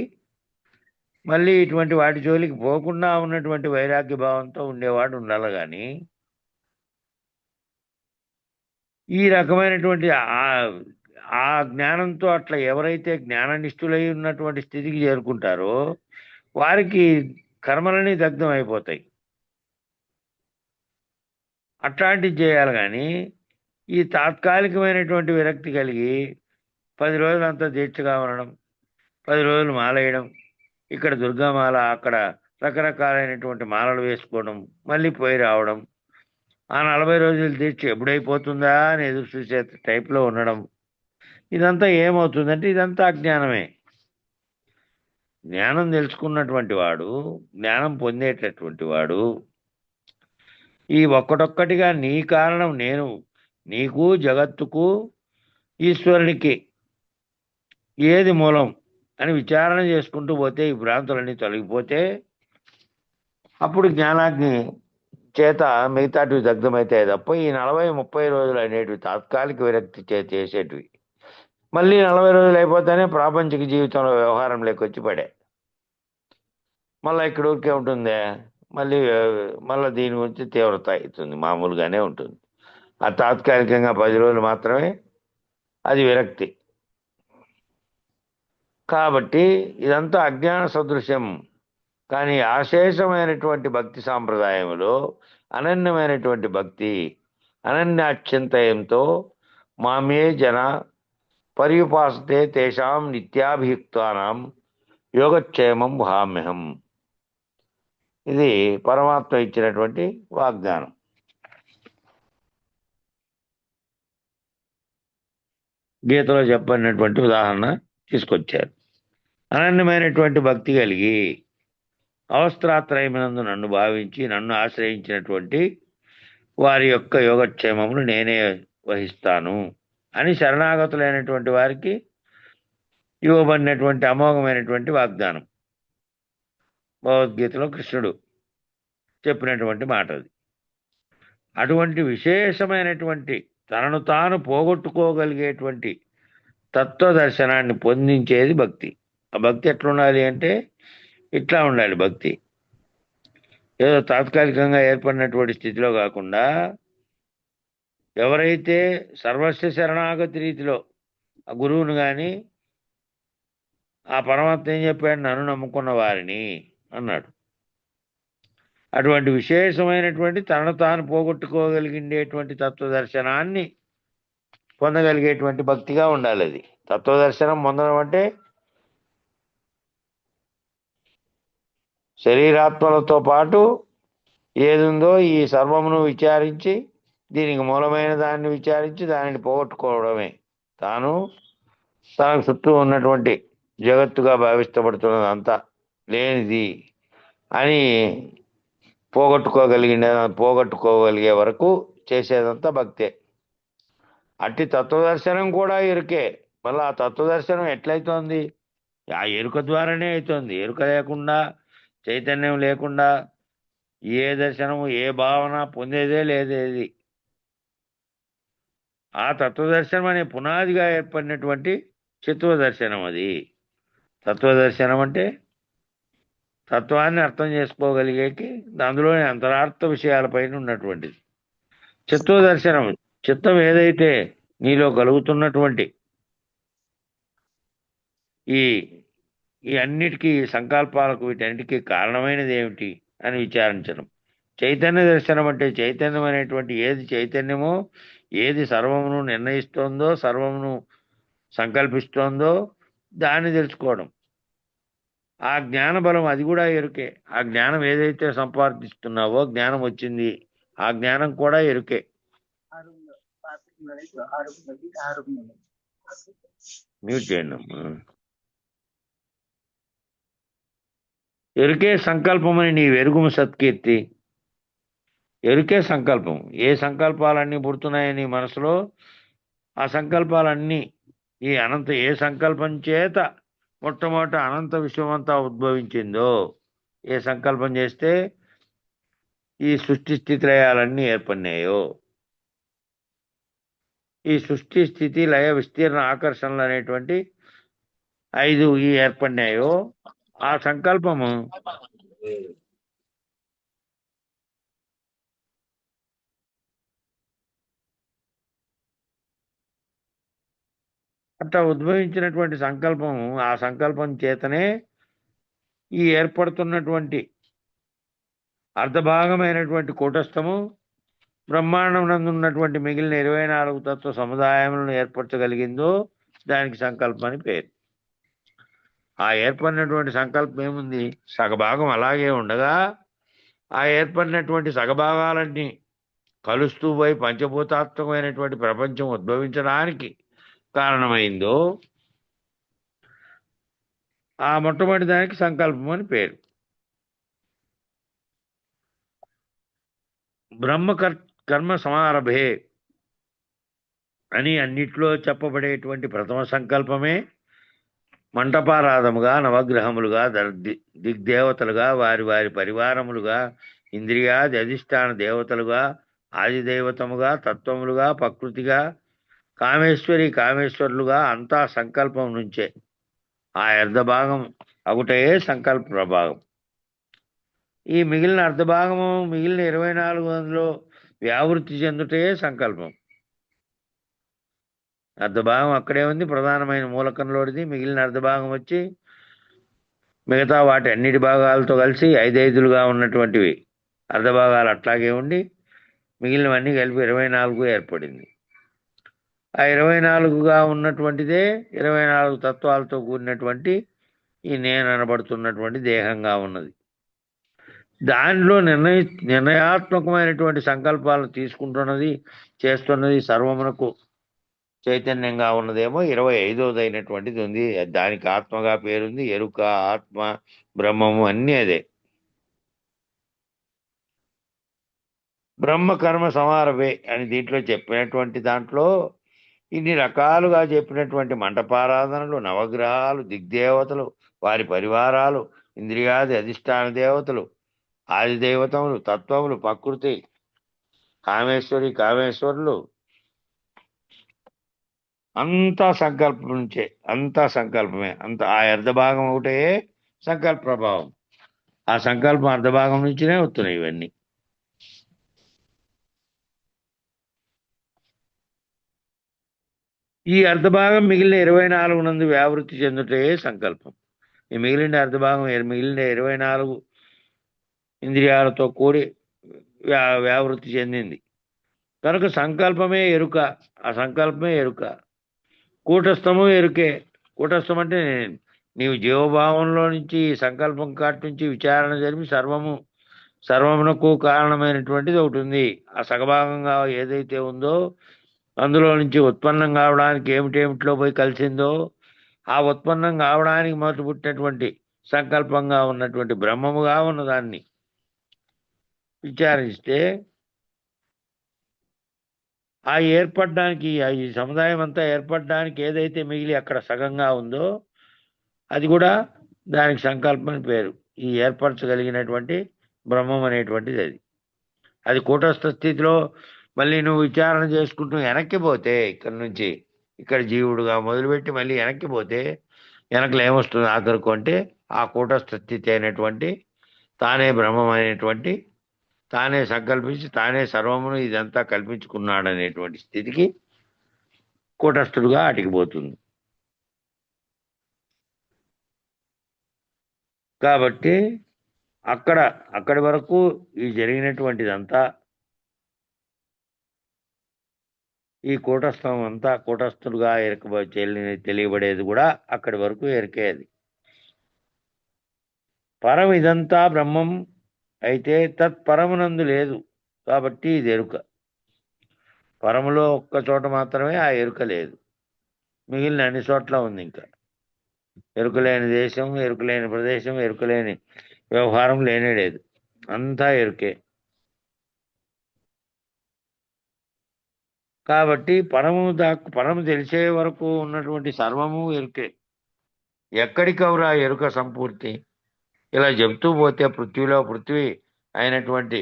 మళ్ళీ ఇటువంటి వాటి జోలికి పోకుండా ఉన్నటువంటి వైరాగ్య భావంతో ఉండేవాడు ఉండాలి. కానీ ఈ రకమైనటువంటి ఆ జ్ఞానంతో అట్లా ఎవరైతే జ్ఞాననిష్ఠులై ఉన్నటువంటి స్థితికి చేరుకుంటారో వారికి కర్మలని దగ్ధం అయిపోతాయి. అట్లాంటివి చేయాలి. కానీ ఈ తాత్కాలికమైనటువంటి విరక్తి కలిగి 10 రోజులంతా దీక్షగా ఉండడం, 10 రోజులు మాలేయడం, ఇక్కడ దుర్గామాల, అక్కడ రకరకాలైనటువంటి మాలలు వేసుకోవడం, మళ్ళీ పోయి రావడం, ఆ 40 రోజులు దీక్ష ఎప్పుడైపోతుందా అని ఎదురు చూసే టైప్లో ఉండడం, ఇదంతా ఏమవుతుందంటే ఇదంతా అజ్ఞానమే. జ్ఞానం తెలుసుకున్నటువంటి వాడు, జ్ఞానం పొందేటటువంటి వాడు ఈ ఒక్కటొక్కటిగా నీ కారణం నేను, నీకు జగత్తుకు ఈశ్వరునికి ఏది మూలం అని విచారణ చేసుకుంటూ పోతే ఈ భ్రాంతులన్నీ తొలగిపోతే అప్పుడు జ్ఞానాగ్ని చేత మిగతాటివి దగ్ధమైతాయి తప్ప ఈ 40-30 రోజులు అనేటివి తాత్కాలిక విరక్తి చేసేటివి. మళ్ళీ 40 రోజులు అయిపోతేనే ప్రాపంచిక జీవితంలో వ్యవహారం లేకొచ్చి పడే. మళ్ళీ ఇక్కడ ఊరికే ఉంటుందే, మళ్ళీ దీని గురించి తీవ్రత అవుతుంది, మామూలుగానే ఉంటుంది. ఆ తాత్కాలికంగా 10 రోజులు మాత్రమే అది విరక్తి. కాబట్టి ఇదంతా అజ్ఞాన సదృశ్యం. కానీ ఆశేషమైనటువంటి భక్తి సాంప్రదాయంలో అనన్యమైనటువంటి భక్తి, అనన్యాచ్యంతయంతో మామే జన పర్యుపాసతే తేషాం నిత్యాభియుక్తానాం యోగక్షేమం వహామ్యహం. ఇది పరమాత్మ ఇచ్చినటువంటి వాగ్దానం. గీతలో చెప్పినటువంటి ఉదాహరణ తీసుకొచ్చారు. అనన్యమైనటువంటి భక్తి కలిగి అవస్త్రాత్రయమునందు నన్ను భావించి నన్ను ఆశ్రయించినటువంటి వారి యొక్క యోగక్షేమమును నేనే వహిస్తాను అని శరణాగతులైనటువంటి వారికి ఇవ్వబడినటువంటి అమోఘమైనటువంటి వాగ్దానం. భగవద్గీతలో కృష్ణుడు చెప్పినటువంటి మాట అది. అటువంటి విశేషమైనటువంటి తనను తాను పోగొట్టుకోగలిగేటువంటి తత్వదర్శనాన్ని పొందించేది భక్తి. ఆ భక్తి ఎట్లుండాలి అంటే ఇట్లా ఉండాలి. భక్తి ఏదో తాత్కాలికంగా ఏర్పడినటువంటి స్థితిలో కాకుండా, ఎవరైతే సర్వస్వ శరణాగతి రీతిలో ఆ గురువును కానీ ఆ పరమాత్మ ఏం చెప్పాడు, నన్ను నమ్ముకున్న వారిని అన్నాడు. అటువంటి విశేషమైనటువంటి తనను తాను పోగొట్టుకోగలిగేటువంటి తత్వదర్శనాన్ని పొందగలిగేటువంటి భక్తిగా ఉండాలి. అది తత్వదర్శనం పొందడం అంటే శరీరాత్మలతో పాటు ఏదుందో ఈ సర్వమును విచారించి, దీనికి మూలమైన దాన్ని విచారించి దానిని పోగొట్టుకోవడమే. తాను తనకు చుట్టూ ఉన్నటువంటి జగత్తుగా భావిస్తపడుతున్నదంతా లేనిది అని పోగొట్టుకోగలిగే వరకు చేసేదంతా భక్తే. అట్టి తత్వదర్శనం కూడా ఎరుకే. మళ్ళీ ఆ తత్వదర్శనం ఎట్లయితోంది? ఆ ఎరుక ద్వారానే అవుతుంది. ఎరుక లేకుండా, చైతన్యం లేకుండా ఏ దర్శనము, ఏ భావన పొందేదే లేదేది. ఆ తత్వదర్శనం అనే పునాదిగా ఏర్పడినటువంటి చిత్వదర్శనం అది. తత్వదర్శనం అంటే తత్వాన్ని అర్థం చేసుకోగలిగేకి అందులోని అంతరార్థ విషయాలపైన ఉన్నటువంటిది చిత్వదర్శనం. చిత్తం ఏదైతే నీలో కలుగుతున్నటువంటి ఈ అన్నిటికీ సంకల్పాలకు, వీటన్నిటికీ కారణమైనది ఏమిటి అని విచారించడం. చైతన్య దర్శనం అంటే చైతన్యం అనేటువంటి ఏది చైతన్యమో, ఏది సర్వమును నిర్ణయిస్తోందో, సర్వమును సంకల్పిస్తోందో దాన్ని తెలుసుకోవడం. ఆ జ్ఞాన బలం అది కూడా ఎరుకే. ఆ జ్ఞానం ఏదైతే సంపాదిస్తున్నావో, జ్ఞానం వచ్చింది, ఆ జ్ఞానం కూడా ఎరుకే. మ్యూట్ చేయండి అమ్మా. ఎరుకే సంకల్పమని నీ వెరుగుము సత్కీర్తి. ఎరుకే సంకల్పం. ఏ సంకల్పాలన్నీ పుడుతున్నాయని మనసులో, ఆ సంకల్పాలన్నీ ఈ అనంత ఏ సంకల్పం చేత మొట్టమొదట అనంత విశ్వమంతా ఉద్భవించిందో, ఏ సంకల్పం చేస్తే ఈ సృష్టి స్థితి లయాలన్నీ ఏర్పడినాయో, ఈ సృష్టి స్థితి లయ విస్తీర్ణ ఆకర్షణలు అనేటువంటి 5 ఈ ఏర్పడినాయో, ఆ సంకల్పము అట్లా ఉద్భవించినటువంటి సంకల్పము, ఆ సంకల్పం చేతనే ఈ ఏర్పడుతున్నటువంటి అర్ధభాగమైనటువంటి కూటస్థము బ్రహ్మాండం నందు ఉన్నటువంటి మిగిలిన 24 తత్వ సముదాయములను ఏర్పరచగలిగిందో దానికి సంకల్పం అని పేరు. ఆ ఏర్పడినటువంటి సంకల్పం ఏముంది? సగభాగం అలాగే ఉండగా ఆ ఏర్పడినటువంటి సగభాగాలన్నీ కలుస్తూ పోయి పంచభూతాత్మకమైనటువంటి ప్రపంచం ఉద్భవించడానికి కారణమైందో ఆ మొట్టమొదటి దానికి సంకల్పం అని పేరు. బ్రహ్మ కర్మ సమారభే అని అన్నిట్లో చెప్పబడేటువంటి ప్రథమ సంకల్పమే మంటపారాధముగా, నవగ్రహములుగా, దిగ్దేవతలుగా, వారి వారి పరివారములుగా, ఇంద్రియాది అధిష్టాన దేవతలుగా, ఆదిదైవతముగా, తత్వములుగా, ప్రకృతిగా, కామేశ్వరి కామేశ్వరులుగా అంతా సంకల్పం నుంచే. ఆ అర్ధభాగం ఒకటే సంకల్ప ప్రభావం. ఈ మిగిలిన అర్ధభాగము, మిగిలిన 24 వ్యావృత్తి చెందుటే సంకల్పం. అర్ధభాగం అక్కడే ఉంది, ప్రధానమైన మూలకంలోడిది. మిగిలిన అర్ధభాగం వచ్చి మిగతా వాటి అన్నిటి భాగాలతో కలిసి 5 ఉన్నటువంటివి అర్ధభాగాలు అట్లాగే ఉండి మిగిలినవన్నీ కలిపి 24 ఏర్పడింది. ఆ 24గా ఉన్నటువంటిదే 24 తత్వాలతో కూడినటువంటి ఈ నేను అనబడుతున్నటువంటి దేహంగా ఉన్నది. దానిలో నిర్ణయాత్మకమైనటువంటి సంకల్పాలను తీసుకుంటున్నది, చేస్తున్నది సర్వమునకు చైతన్యంగా ఉన్నదేమో 25వది అయినటువంటిది ఉంది. దానికి ఆత్మగా పేరుంది. ఎరుక, ఆత్మ, బ్రహ్మము అన్నీ అదే. బ్రహ్మ కర్మ సమారభే అని దీంట్లో చెప్పినటువంటి దాంట్లో ఇన్ని రకాలుగా చెప్పినటువంటి మంటపారాధనలు, నవగ్రహాలు, దిగ్దేవతలు, వారి పరివారాలు, ఇంద్రియాది అధిష్టాన దేవతలు, ఆదిదేవతములు, తత్వములు, ప్రకృతి, కామేశ్వరి కామేశ్వరులు అంతా సంకల్పం నుంచే. అంతా సంకల్పమే. అంత ఆ అర్ధభాగం ఒకటే సంకల్ప ప్రభావం. ఆ సంకల్పం అర్ధభాగం నుంచినే వస్తున్నాయి ఇవన్నీ. ఈ అర్ధభాగం మిగిలిన 24 నందు వ్యావృత్తి చెందుటే సంకల్పం. ఈ మిగిలిన అర్ధభాగం మిగిలిన 24 ఇంద్రియాలతో కూడి వ్యావృత్తి చెందింది కనుక సంకల్పమే ఎరుక. ఆ సంకల్పమే ఎరుక. కూటస్థము ఎరుకే. కూటస్థం అంటే నీవు జీవభావంలో నుంచి సంకల్పం కాటి నుంచి విచారణ జరిపి సర్వమునకు కారణమైనటువంటిది ఒకటి ఉంది. ఆ సగభాగంగా ఏదైతే ఉందో అందులో నుంచి ఉత్పన్నం కావడానికి ఏమిటేమిట్లో పోయి కలిసిందో ఆ ఉత్పన్నం కావడానికి మొదలు పుట్టినటువంటి సంకల్పంగా ఉన్నటువంటి బ్రహ్మముగా ఉన్నదాన్ని విచారిస్తే ఆ ఏర్పడడానికి ఈ సముదాయం అంతా ఏర్పడడానికి ఏదైతే మిగిలి అక్కడ సగంగా ఉందో అది కూడా దానికి సంకల్పం అని పేరు. ఈ ఏర్పరచగలిగినటువంటి బ్రహ్మం అనేటువంటిది అది కూటస్థ స్థితిలో మళ్ళీ నువ్వు విచారణ చేసుకుంటూ వెనక్కి పోతే ఇక్కడ నుంచి ఇక్కడ జీవుడుగా మొదలుపెట్టి మళ్ళీ వెనక్కి పోతే వెనకలు ఏమొస్తుంది ఆఖరుకు అంటే ఆ కూటస్థ స్థితి అయినటువంటి తానే బ్రహ్మం అనేటువంటి తానే సంకల్పించి తానే సర్వమును ఇదంతా కల్పించుకున్నాడు అనేటువంటి స్థితికి కూటస్థుడుగా అటికిపోతుంది. కాబట్టి అక్కడి వరకు ఈ జరిగినటువంటిదంతా ఈ కూటస్థం అంతా కూటస్థుడుగా తెలియబడేది కూడా అక్కడి వరకు ఎరికేది. పరం ఇదంతా బ్రహ్మం అయితే తత్పరమునందు లేదు కాబట్టి ఇది ఎరుక. పరములో ఒక్క చోట మాత్రమే ఆ ఎరుక లేదు, మిగిలిన అన్ని చోట్ల ఉంది. ఇంకా ఎరుకలేని దేశం, ఎరుకలేని ప్రదేశం, ఎరుకలేని వ్యవహారం లేనే లేదు. అంతా ఎరుకే. కాబట్టి పరము తెలిసే వరకు ఉన్నటువంటి సర్వము ఎరుకే. ఎక్కడికవరా ఎరుక సంపూర్తి? ఇలా చెబుతూ పోతే పృథ్వీ అయినటువంటి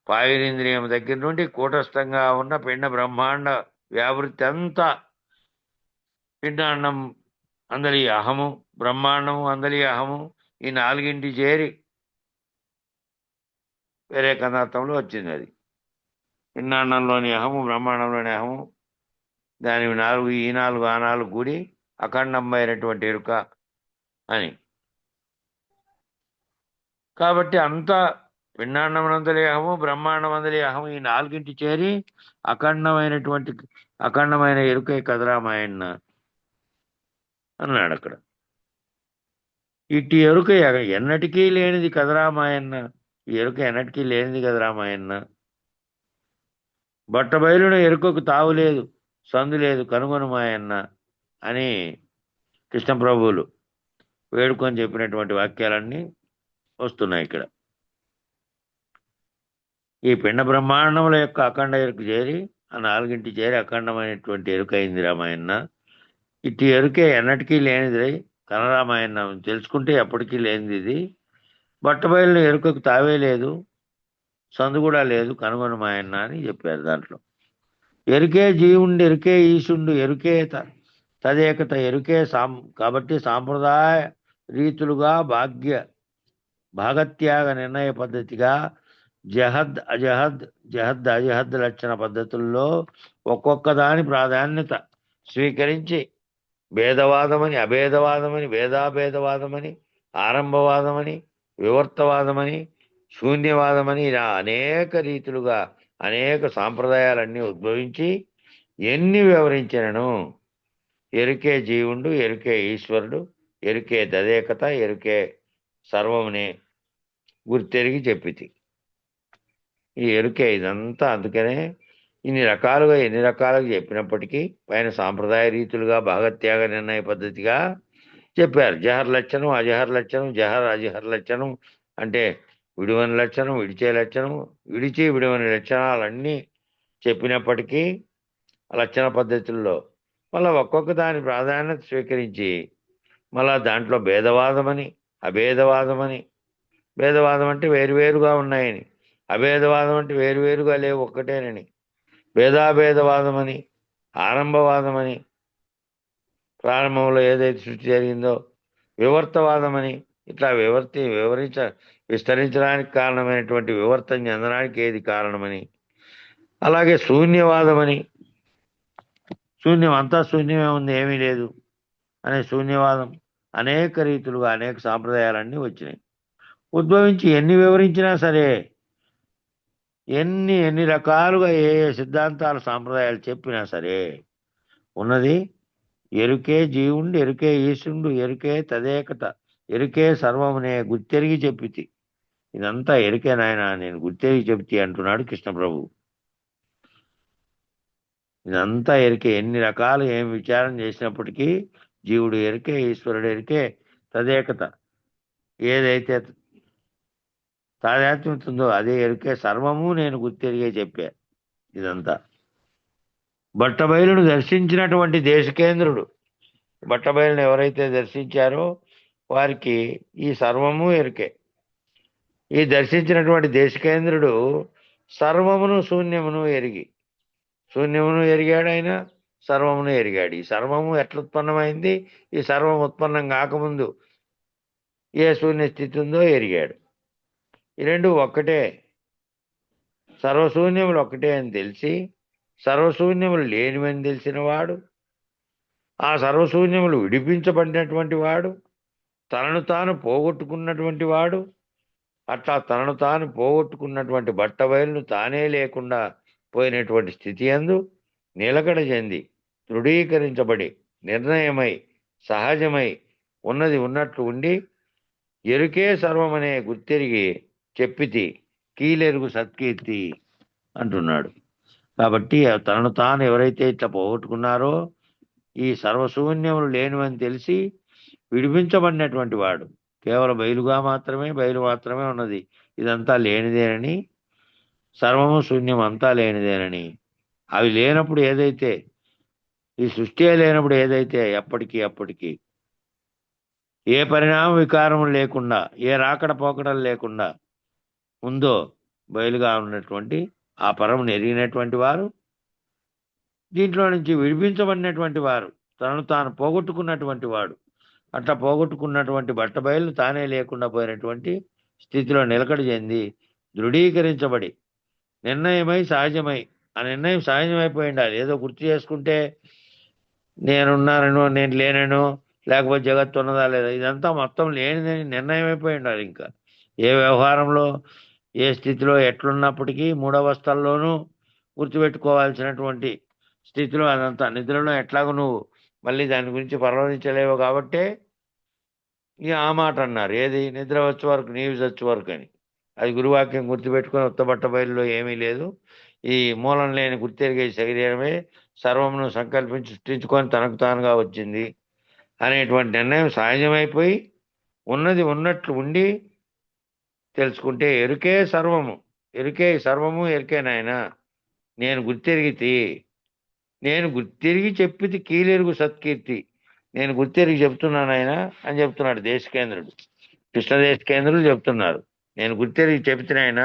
పాయురింద్రియం దగ్గర నుండి కూటస్థంగా ఉన్న పిండ బ్రహ్మాండ వ్యావృత్తి అంతా పిండాండం అందలి అహము, బ్రహ్మాండము అందలి అహము, ఈ నాలుగింటి చేరి వేరే కదార్థంలో వచ్చింది. అది పిండాండంలోని అహము, బ్రహ్మాండంలోని అహము, దాని 4 ఈ 4 ఆ 4 కూడి అఖండమైనటువంటి ఎరుక అని. కాబట్టి అంతా పిండాండమనందలి అహము, బ్రహ్మాండమందలి అహము, ఈ నాలుగింటి చేరి అఖండమైన ఎరుకే కదరామాయన్న అన్నాడు అక్కడ. ఇట్టి ఎరుక ఎన్నటికీ లేనిది కదరామాయన్న. ఈ ఎరుక ఎన్నటికీ లేనిది కదరామాయన్న. బట్టబయలున ఎరుకకు తావులేదు. సందు లేదు కనుగొను మాయన్న అని కృష్ణప్రభువులు వేడుకొని చెప్పినటువంటి వాక్యాలన్నీ వస్తున్నాయి ఇక్కడ. ఈ పిండ బ్రహ్మాండముల యొక్క అఖండ ఎరుక చేరి ఆ నాలుగింటి చేరి అఖండమైనటువంటి ఎరుక అయింది రామాయణ. ఇటు ఎరుకే ఎన్నటికీ లేనిది కనరామాయణ తెలుసుకుంటే ఎప్పటికీ లేనిది ఇది. బట్టబయలు ఎరుకకు తావే లేదు, సందు కూడా లేదు, కనుగొను మాయన్న అని చెప్పారు దాంట్లో. ఎరుకే జీవుండు ఎరుకే ఈశుండు ఎరుకే తదేకత ఎరుకే కాబట్టి సాంప్రదాయ రీతులుగా భాగత్యాగ నిర్ణయ పద్ధతిగా జహద్ అజహద్ లక్షణ పద్ధతుల్లో ఒక్కొక్క దాని ప్రాధాన్యత స్వీకరించి భేదవాదమని, అభేదవాదమని, భేదాభేదవాదమని, ఆరంభవాదమని, వివర్తవాదమని, శూన్యవాదమని ఇలా అనేక రీతులుగా అనేక సాంప్రదాయాలన్నీ ఉద్భవించి ఎన్ని వివరించినను ఎరుకే జీవుండు ఎరుకే ఈశ్వరుడు ఎరుకే తదేకత ఎరుకే సర్వమునే గుర్తెరిగి చెప్పితి. ఈ ఎరుకే ఇదంతా. అందుకనే ఎన్ని రకాలుగా చెప్పినప్పటికీ పైన సాంప్రదాయ రీతులుగా భాగత్యాగ నిర్ణయ పద్ధతిగా చెప్పారు. జహర్ లక్షణం, అజహర్ లక్షణం, జహర్ అజహర్ లక్షణం అంటే విడివని లక్షణం, విడిచే లక్షణం, విడిచి విడివని లక్షణాలన్నీ చెప్పినప్పటికీ లక్షణ పద్ధతుల్లో మళ్ళీ ఒక్కొక్క దాని ప్రాధాన్యత స్వీకరించి మళ్ళా దాంట్లో భేదవాదమని, అభేదవాదమని, భేదవాదం అంటే వేరువేరుగా ఉన్నాయని, అభేదవాదం అంటే వేరువేరుగా లేవు ఒక్కటేనని, భేదాభేదవాదమని, ఆరంభవాదమని, ప్రారంభంలో ఏదైతే సృష్టి జరిగిందో, వివర్తవాదమని, ఇట్లా విస్తరించడానికి కారణమైనటువంటి వివర్తం చెందడానికి ఏది కారణమని, అలాగే శూన్యవాదమని, శూన్యం అంతా శూన్యమే ఉంది ఏమీ లేదు అనే శూన్యవాదం. అనేక రీతులుగా అనేక సాంప్రదాయాలన్నీ వచ్చినాయి. ఉద్భవించి ఎన్ని వివరించినా సరే, ఎన్ని రకాలుగా ఏ సిద్ధాంతాలు సాంప్రదాయాలు చెప్పినా సరే ఉన్నది ఎరుకే జీవుండు ఎరుకే ఈశుండు ఎరుకే తదేకత ఎరుకే సర్వమునే గుర్తెరిగి చెప్పితి. ఇదంతా ఎరుకే నాయన, నేను గుర్తెరిగి చెప్తి అంటున్నాడు కృష్ణప్రభు. ఇదంతా ఎరికే. ఎన్ని రకాలు ఏం విచారం చేసినప్పటికీ జీవుడు ఎరికే, ఈశ్వరుడు ఎరికే, తదేకత ఏదైతే తాదాత్మ్యత ఉందో అదే ఎరికే, సర్వము నేను గుర్తెరిగే చెప్పా. ఇదంతా బట్టబయలును దర్శించినటువంటి దేశకేంద్రుడు, బట్టబయలును ఎవరైతే దర్శించారో వారికి ఈ సర్వము ఎరికే. ఈ దర్శించినటువంటి దేశకేంద్రుడు సర్వమును శూన్యమును ఎరిగి, శూన్యమును ఎరిగాడు, ఆయన సర్వమును ఎరిగాడు. ఈ సర్వము ఎట్లా ఉత్పన్నమైంది, ఈ సర్వం ఉత్పన్నం కాకముందు ఏ శూన్య స్థితి ఉందో ఎరిగాడు. ఈ రెండు ఒక్కటే, సర్వశూన్యములు ఒక్కటే అని తెలిసి సర్వశూన్యములు లేనివని తెలిసిన వాడు, ఆ సర్వశూన్యములు విడిపించబడినటువంటి వాడు, తనను తాను పోగొట్టుకున్నటువంటి వాడు, అట్లా తనను తాను పోగొట్టుకున్నటువంటి బట్టబయలును తానే లేకుండా పోయినటువంటి స్థితి యందు నిలకడ చెంది దృఢీకరించబడి నిర్ణయమై సహజమై ఉన్నది ఉన్నట్లు ఉండి ఎరుకే సర్వమనే గుర్తెరిగి చెప్పితి కీలెరుగు సత్కీర్తి అంటున్నాడు. కాబట్టి తనను తాను ఎవరైతే ఇట్లా పోగొట్టుకున్నారో ఈ సర్వశూన్యములు లేనివని తెలిసి విడిపించబడినటువంటి వాడు, కేవలం బయలు మాత్రమే ఉన్నది, ఇదంతా లేనిదేనని, సర్వము శూన్యం అంతా లేనిదేనని, అవి లేనప్పుడు ఏదైతే ఈ సృష్టి లేనప్పుడు ఏదైతే అప్పటికి ఏ పరిణామ వికారము లేకుండా ఏ రాకడ పోకడలు లేకుండా ఉందో బయలుగా ఉన్నటువంటి ఆ పరమును ఎరిగినటువంటి వారు, దీంట్లో నుంచి విడిపించబడినటువంటి వారు, తనను తాను పోగొట్టుకున్నటువంటి వాడు, అట్లా పోగొట్టుకున్నటువంటి బట్టబయలు తానే లేకుండా పోయినటువంటి స్థితిలో నిలకడ చెంది దృఢీకరించబడి నిర్ణయమై సహజమై, ఆ నిర్ణయం సహజమైపోయి ఉండాలి. ఏదో గుర్తు చేసుకుంటే నేనున్నానో నేను లేనో లేకపోతే జగత్తు ఉన్నదా లేదా, ఇదంతా మొత్తం లేనిదని నిర్ణయం అయిపోయి ఉండాలి. ఇంకా ఏ వ్యవహారంలో ఏ స్థితిలో ఎట్లున్నప్పటికీ మూడవస్థల్లోనూ గుర్తుపెట్టుకోవాల్సినటువంటి స్థితిలో అదంతా నిద్రలో ఎట్లాగో నువ్వు మళ్ళీ దాని గురించి పరవరించలేవు కాబట్టే ఇక ఆ మాట అన్నారు, ఏది నిద్ర వచ్చే వరకు నీవు చచ్చే వరకు అని. అది గురువాక్యం గుర్తుపెట్టుకొని ఉత్తబట్ట బయలులో ఏమీ లేదు, ఈ మూలం లేని గుర్తెరిగే శరీరమే సర్వమును సంకల్పించి సృష్టించుకొని తనకు తానుగా వచ్చింది అనేటువంటి నిర్ణయం సహజమైపోయి ఉన్నది ఉన్నట్లు ఉండి తెలుసుకుంటే ఎరుకే సర్వము, ఎరుకే సర్వము ఎరుకే నాయన. నేను గుర్తెరిగితి, నేను గుర్తెరిగి చెప్పిది కీలెరుగు సత్కీర్తి. నేను గుర్తెరిగి చెప్తున్నాను ఆయన అని చెప్తున్నాడు దేశకేంద్రుడు. కృష్ణ దేశకేంద్రులు చెప్తున్నారు, నేను గుర్తెరిగి చెబితే ఆయన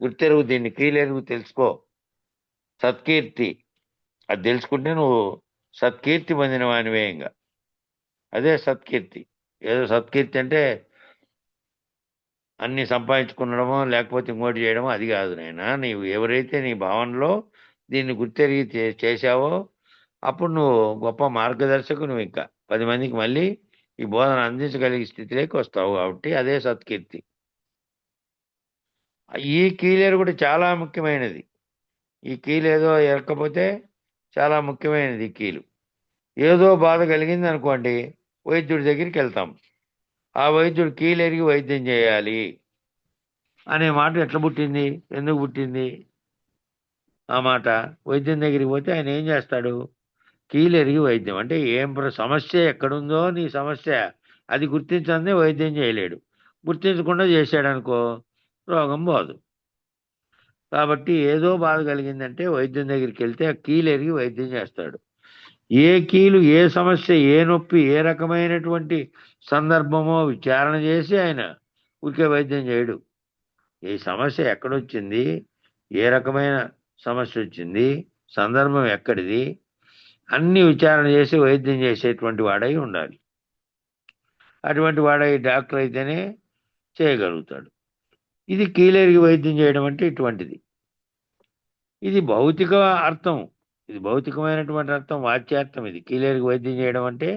గుర్తెరుగు, దీన్ని కీలెరుగు తెలుసుకో, సత్కీర్తి. అది తెలుసుకుంటే నువ్వు సత్కీర్తి పొందిన వానివే. ఇంకా అదే సత్కీర్తి. ఏదో సత్కీర్తి అంటే అన్ని సంపాదించుకునడమో లేకపోతే ఇంకోటి చేయడమో అది కాదు నాయన. నీవు ఎవరైతే నీ భావనలో దీన్ని గుర్తెరిగి చేశావో అప్పుడు నువ్వు గొప్ప మార్గదర్శకు, నువ్వు ఇంకా 10 మందికి మళ్ళీ ఈ బోధన అందించగలిగే స్థితిలోకి వస్తావు. కాబట్టి అదే సత్కీర్తి. ఈ కీలేరు కూడా చాలా ముఖ్యమైనది. ఈ కీలు ఏదో ఎరకపోతే చాలా ముఖ్యమైనది. ఈ కీలు ఏదో బాధ కలిగింది అనుకోండి, వైద్యుడి దగ్గరికి వెళ్తాం. ఆ వైద్యుడు కీలెరిగి వైద్యం చేయాలి అనే మాట ఎట్లా పుట్టింది, ఎందుకు పుట్టింది? ఆ మాట వైద్యం దగ్గరికి పోతే ఆయన ఏం చేస్తాడు? కీలెరిగి వైద్యం అంటే ఏం సమస్య ఎక్కడుందో నీ సమస్య అది గుర్తించందే వైద్యం చేయలేడు. గుర్తించకుండా చేశాడనుకో రోగం పోదు. కాబట్టి ఏదో బాధ కలిగిందంటే వైద్యం దగ్గరికి వెళ్తే ఆ కీలెరిగి వైద్యం చేస్తాడు. ఏ కీలు, ఏ సమస్య, ఏ నొప్పి, ఏ రకమైనటువంటి సందర్భమో విచారణ చేసి ఆయన ఊరికే వైద్యం చేయడు. ఈ సమస్య ఎక్కడొచ్చింది, ఏ రకమైన సమస్య వచ్చింది, సందర్భం ఎక్కడిది, అన్ని విచారణ చేసి వైద్యం చేసేటువంటి వాడై ఉండాలి. అటువంటి వాడై డాక్టర్ అయితేనే చేయగలుగుతాడు. ఇది కీలెరిగి వైద్యం చేయడం అంటే ఇటువంటిది. ఇది భౌతిక అర్థం, ఇది భౌతికమైనటువంటి అర్థం, వాచ్యార్థం. ఇది కీలెరిగి వైద్యం చేయడం అంటే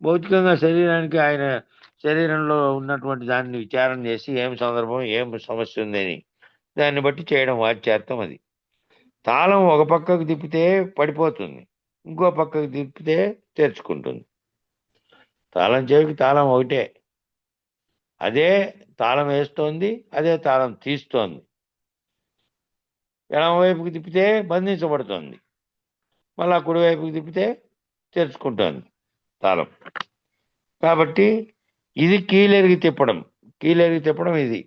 భౌతికంగా శరీరానికి, ఆయన శరీరంలో ఉన్నటువంటి దాన్ని విచారణ చేసి ఏం సందర్భం, ఏం సమస్య ఉందని దాన్ని బట్టి చేయడం వాచ్యార్థం. అది తాళం ఒక పక్కకు తిప్పితే పడిపోతుంది, ఇంకో పక్కకు తిప్పితే తెరుచుకుంటుంది. తాళం చెవికి తాళం ఒకటే, అదే తాళం వేస్తోంది, అదే తాళం తీస్తోంది. ఎడమ వైపుకి తిప్పితే బంధించబడుతుంది, మళ్ళా కుడివైపుకి తిప్పితే తెరుచుకుంటుంది తాళం. కాబట్టి ఇది కీలెరిగి తిప్పడం. కీలెరిగి తిప్పడం ఇది.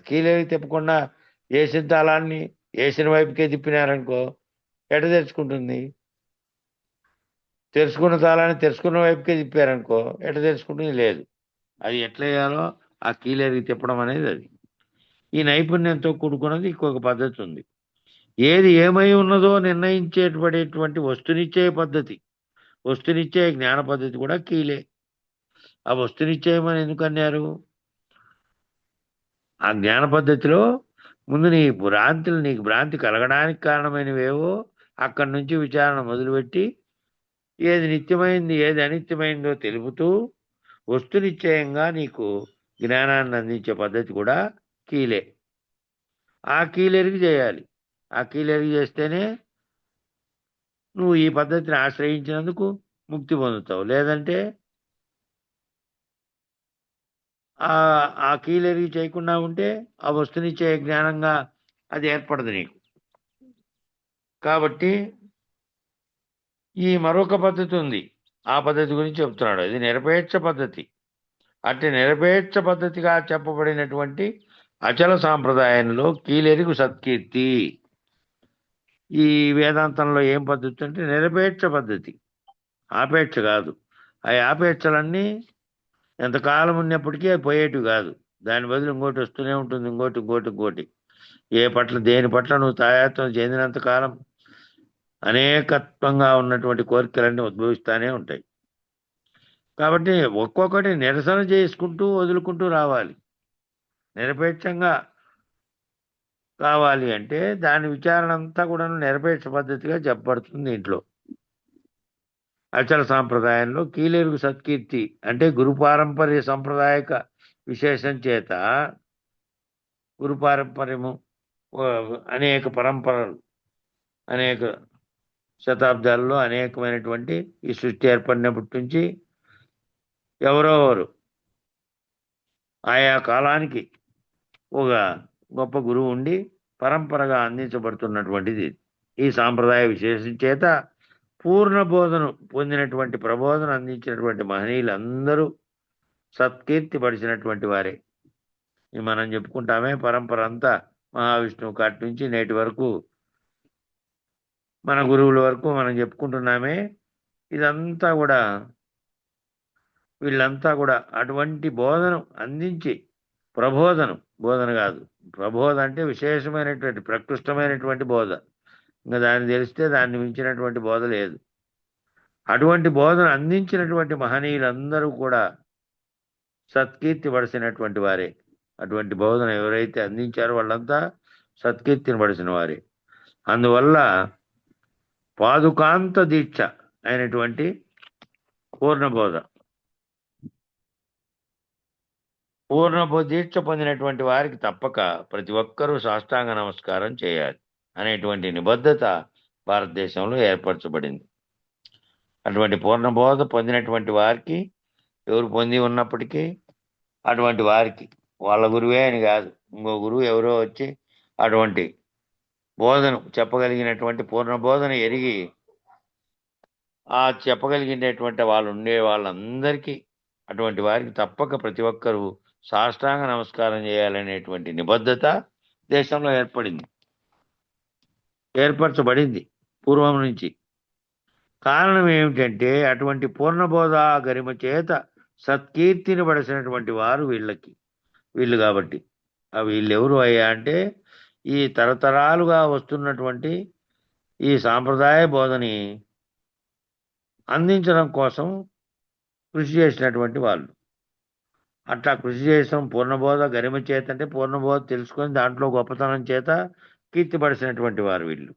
కీలెరిగి తిప్పకుండా వేసిన తాళాన్ని వేసిన వైపుకే తిప్పినారనుకో ఎట తెరుచుకుంటుంది? తెరుచుకున్న తాళాన్ని తెరుచుకున్న వైపుకే తిప్పారనుకో ఎట తెరుచుకుంటుంది? లేదు. అది ఎట్లా వేయాలో ఆ కీలెరిగి తిప్పడం అనేది అది. ఈ నైపుణ్యంతో కూడుకున్నది ఇంకొక పద్ధతి ఉంది. ఏది ఏమై ఉన్నదో నిర్ణయించేటటువంటి వస్తునిచ్చే పద్ధతి, వస్తునిచ్చే జ్ఞాన పద్ధతి కూడా కీలే. ఆ వస్తునిశ్చయం అని ఎందుకు అన్నారు? ఆ జ్ఞాన పద్ధతిలో ముందు నీకు భ్రాంతి కలగడానికి కారణమైనవేవో అక్కడి నుంచి విచారణ మొదలుపెట్టి ఏది నిత్యమైంది ఏది అనిత్యమైందో తెలుపుతూ వస్తునిశ్చయంగా నీకు జ్ఞానాన్ని అందించే పద్ధతి కూడా కీలే. ఆ కీలెరిగి చేయాలి. ఆ కీలెరిగి చేస్తేనే నువ్వు ఈ పద్ధతిని ఆశ్రయించినందుకు ముక్తి పొందుతావు. లేదంటే ఆ కీలెరిగి చేయకుండా ఉంటే ఆ వస్తునిచ్చే జ్ఞానంగా అది ఏర్పడదు నీకు. కాబట్టి ఈ మరొక పద్ధతి ఉంది, ఆ పద్ధతి గురించి చెప్తున్నాడు. ఇది నిరపేక్ష పద్ధతి. అట్టి నిరపేక్ష పద్ధతిగా చెప్పబడినటువంటి అచల సాంప్రదాయంలో కీలెరుగు సత్కీర్తి. ఈ వేదాంతంలో ఏం పద్ధతి అంటే నిరపేక్ష పద్ధతి, ఆపేక్ష కాదు. ఆ ఆపేక్షలన్నీ ఎంతకాలం ఉన్నప్పటికీ అది పోయేటివి కాదు. దాని బదులు ఇంకోటి వస్తూనే ఉంటుంది, ఇంకోటి ఇంకోటి ఇంకోటి. దేని పట్ల నువ్వు తాయాత్వం చెందినంత కాలం అనేకత్వంగా ఉన్నటువంటి కోరికలన్నీ ఉద్భవిస్తూనే ఉంటాయి. కాబట్టి ఒక్కొక్కటి నిరసన చేసుకుంటూ వదులుకుంటూ రావాలి. నిరపేక్షంగా కావాలి అంటే దాని విచారణ అంతా కూడా నిరపేక్ష పద్ధతిగా చెప్పబడుతుంది దీంట్లో. అచల సాంప్రదాయంలో కీలెరుగు సత్కీర్తి అంటే గురు పారంపర్య సంప్రదాయక విశేషం చేత, గురు పారంపర్యము అనేక పరంపరలు, అనేక శతాబ్దాల్లో అనేకమైనటువంటి ఈ సృష్టి ఏర్పడినప్పటి నుంచి ఎవరెవరు ఆయా కాలానికి ఒక గొప్ప గురువు ఉండి పరంపరగా అందించబడుతున్నటువంటిది. ఈ సాంప్రదాయ విశేషం చేత పూర్ణ బోధను పొందినటువంటి ప్రబోధన అందించినటువంటి మహనీయులందరూ సత్కీర్తి పడిచినటువంటి వారే. ఇది మనం చెప్పుకుంటామే పరంపర అంతా మహావిష్ణువు కాటి నుంచి నేటి వరకు మన గురువుల వరకు మనం చెప్పుకుంటున్నామే. ఇదంతా కూడా వీళ్ళంతా కూడా అటువంటి బోధన అందించి ప్రబోధనం, బోధన కాదు, ప్రబోధ అంటే విశేషమైనటువంటి ప్రకృష్టమైనటువంటి బోధ. ఇంకా దాన్ని తెలిస్తే దాన్ని మించినటువంటి బోధ లేదు. అటువంటి బోధన అందించినటువంటి మహనీయులందరూ కూడా సత్కీర్తి పడిసినటువంటి వారే. అటువంటి బోధన ఎవరైతే అందించారో వాళ్ళంతా సత్కీర్తిని పడిసిన వారే. అందువల్ల పాదుకాంత దీక్ష అయినటువంటి పూర్ణబోధ, దీక్ష పొందినటువంటి వారికి తప్పక ప్రతి ఒక్కరూ సాష్టాంగ నమస్కారం చేయాలి అనేటువంటి నిబద్ధత భారతదేశంలో ఏర్పరచబడింది. అటువంటి పూర్ణబోధ పొందినటువంటి వారికి, ఎవరు పొంది ఉన్నప్పటికీ అటువంటి వారికి, వాళ్ళ గురువే అని కాదు, ఇంకో గురువు ఎవరో వచ్చి అటువంటి బోధను చెప్పగలిగినటువంటి పూర్ణ బోధన ఎరిగి ఆ చెప్పగలిగినటువంటి వాళ్ళు ఉండే వాళ్ళందరికీ, అటువంటి వారికి తప్పక ప్రతి ఒక్కరూ సాష్టాంగ నమస్కారం చేయాలనేటువంటి నిబద్ధత దేశంలో ఏర్పరచబడింది పూర్వం నుంచి. కారణం ఏమిటంటే అటువంటి పూర్ణబోధ గరిమ చేత సత్కీర్తిని పడిసినటువంటి వారు వీళ్ళు కాబట్టి. వీళ్ళెవరు అయ్యా అంటే ఈ తరతరాలుగా వస్తున్నటువంటి ఈ సాంప్రదాయ బోధని అందించడం కోసం కృషి చేసినటువంటి వాళ్ళు. అట్లా కృషి చేసిన పూర్ణబోధ గరిమ చేత అంటే పూర్ణబోధ తెలుసుకొని దాంట్లో గొప్పతనం చేత కీర్తిపడిసినటువంటి వారు వీళ్ళు.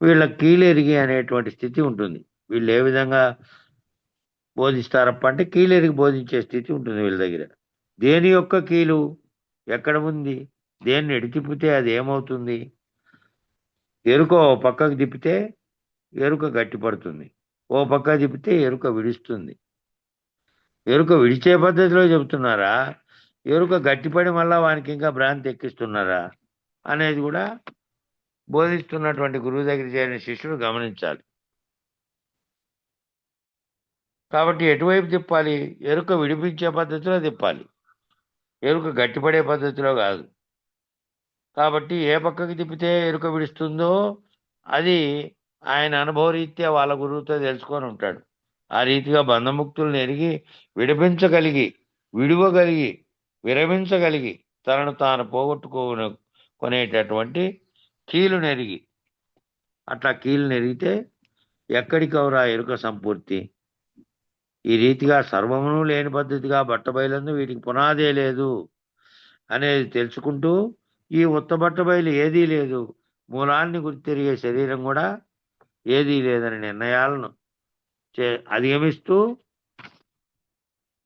వీళ్ళ కీలెరిగి అనేటువంటి స్థితి ఉంటుంది. వీళ్ళు ఏ విధంగా బోధిస్తారప్ప అంటే కీలెరిగి బోధించే స్థితి ఉంటుంది వీళ్ళ దగ్గర. దేని యొక్క కీలు ఎక్కడ ఉంది, దేన్ని ఎడి తిప్పితే అది ఏమవుతుంది, ఎరుక ఓ పక్కకు తిప్పితే ఎరుక గట్టిపడుతుంది, ఓ పక్క తిప్పితే ఎరుక విడుస్తుంది. ఎరుక విడిచే పద్ధతిలో చెబుతున్నారా, ఎరుక గట్టిపడి మళ్ళా వానికి ఇంకా భ్రాంతి ఎక్కిస్తున్నారా అనేది కూడా బోధిస్తున్నటువంటి గురువు దగ్గర చేరిన శిష్యుడు గమనించాలి. కాబట్టి ఎటువైపు తిప్పాలి, ఎరుక విడిపించే పద్ధతిలో తిప్పాలి, ఎరుక గట్టిపడే పద్ధతిలో కాదు. కాబట్టి ఏ పక్కకి తిప్పితే ఎరుక విడుస్తుందో అది ఆయన అనుభవరీత్యా వాళ్ళ గురువుతో తెలుసుకొని ఉంటాడు. ఆ రీతిగా బంధముక్తులను ఎరిగి విడిపించగలిగి, విడువగలిగి, విరమించగలిగి తనను తాను కొనేటటువంటి కీలు నెరిగి, అట్లా కీలు నెరిగితే ఎక్కడికవరా ఎరుక సంపూర్తి. ఈ రీతిగా సర్వమును లేని పద్ధతిగా బట్టబయలందు వీటికి పునాదే లేదు అనేది తెలుసుకుంటూ, ఈ ఉత్త బట్టబయలు ఏదీ లేదు, మూలాన్ని గుర్తిరిగే శరీరం కూడా ఏదీ లేదని నిర్ణయాలను అధిగమిస్తూ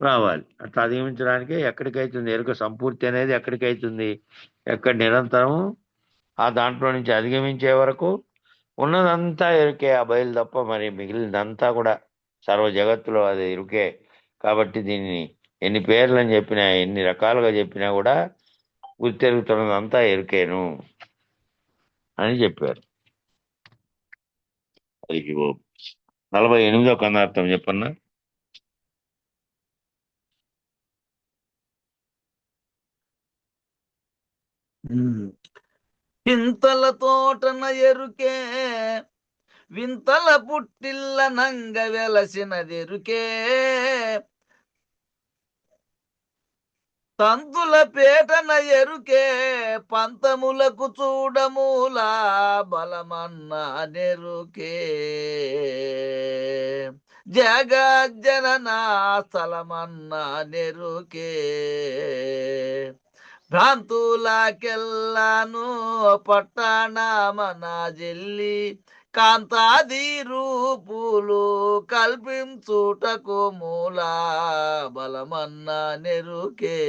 రావాలి. అట్లా అధిగమించడానికే ఎక్కడికైతుంది ఎరుక సంపూర్తి అనేది, ఎక్కడికైతుంది, ఎక్కడ నిరంతరము ఆ దాంట్లో నుంచి అధిగమించే వరకు ఉన్నదంతా ఎరుకే, ఆ బయలు తప్ప మరి మిగిలినదంతా కూడా సర్వ జగత్తులో అది ఎరుకే. కాబట్టి దీన్ని ఎన్ని పేర్లని చెప్పినా, ఎన్ని రకాలుగా చెప్పినా కూడా గుర్తెరుగుతున్నదంతా ఎరుకేను అని చెప్పారు. 48వ కందార్థం చెప్పన్నా. చింతల తోటన ఎరుకే, వింతల పుట్టిల్ల నంగ వెలసినదెరుకే, తంతుల పేటన ఎరుకే, పంతములకు చూడమూలా బలమన్న నెరుకే, జగజ్జనన స్థలమన్న నెరుకే, భ్రాంతులకెల్లాను పట్టణమన జెల్లి, కాంతాది రూపులు కల్పించుటకు మూల బలమన్న నెరుకే,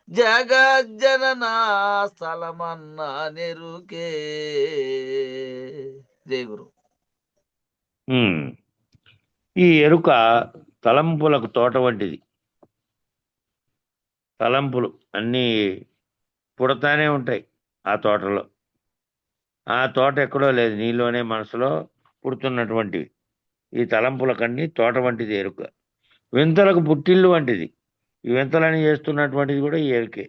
జగజ్జనన స్థలమన్న నెరుకే. జయ గురు. ఈ ఎరుక తలంపులకు తోట వంటిది. తలంపులు అన్నీ పుడతానే ఉంటాయి ఆ తోటలో. ఆ తోట ఎక్కడో లేదు, నీలోనే మనసులో పుడుతున్నటువంటివి. ఈ తలంపులకన్నీ తోట వంటిది ఎరుక. వింతలకు పుట్టిల్లు వంటిది. ఈ వింతలని చేస్తున్నటువంటిది కూడా ఈ ఎరుకే.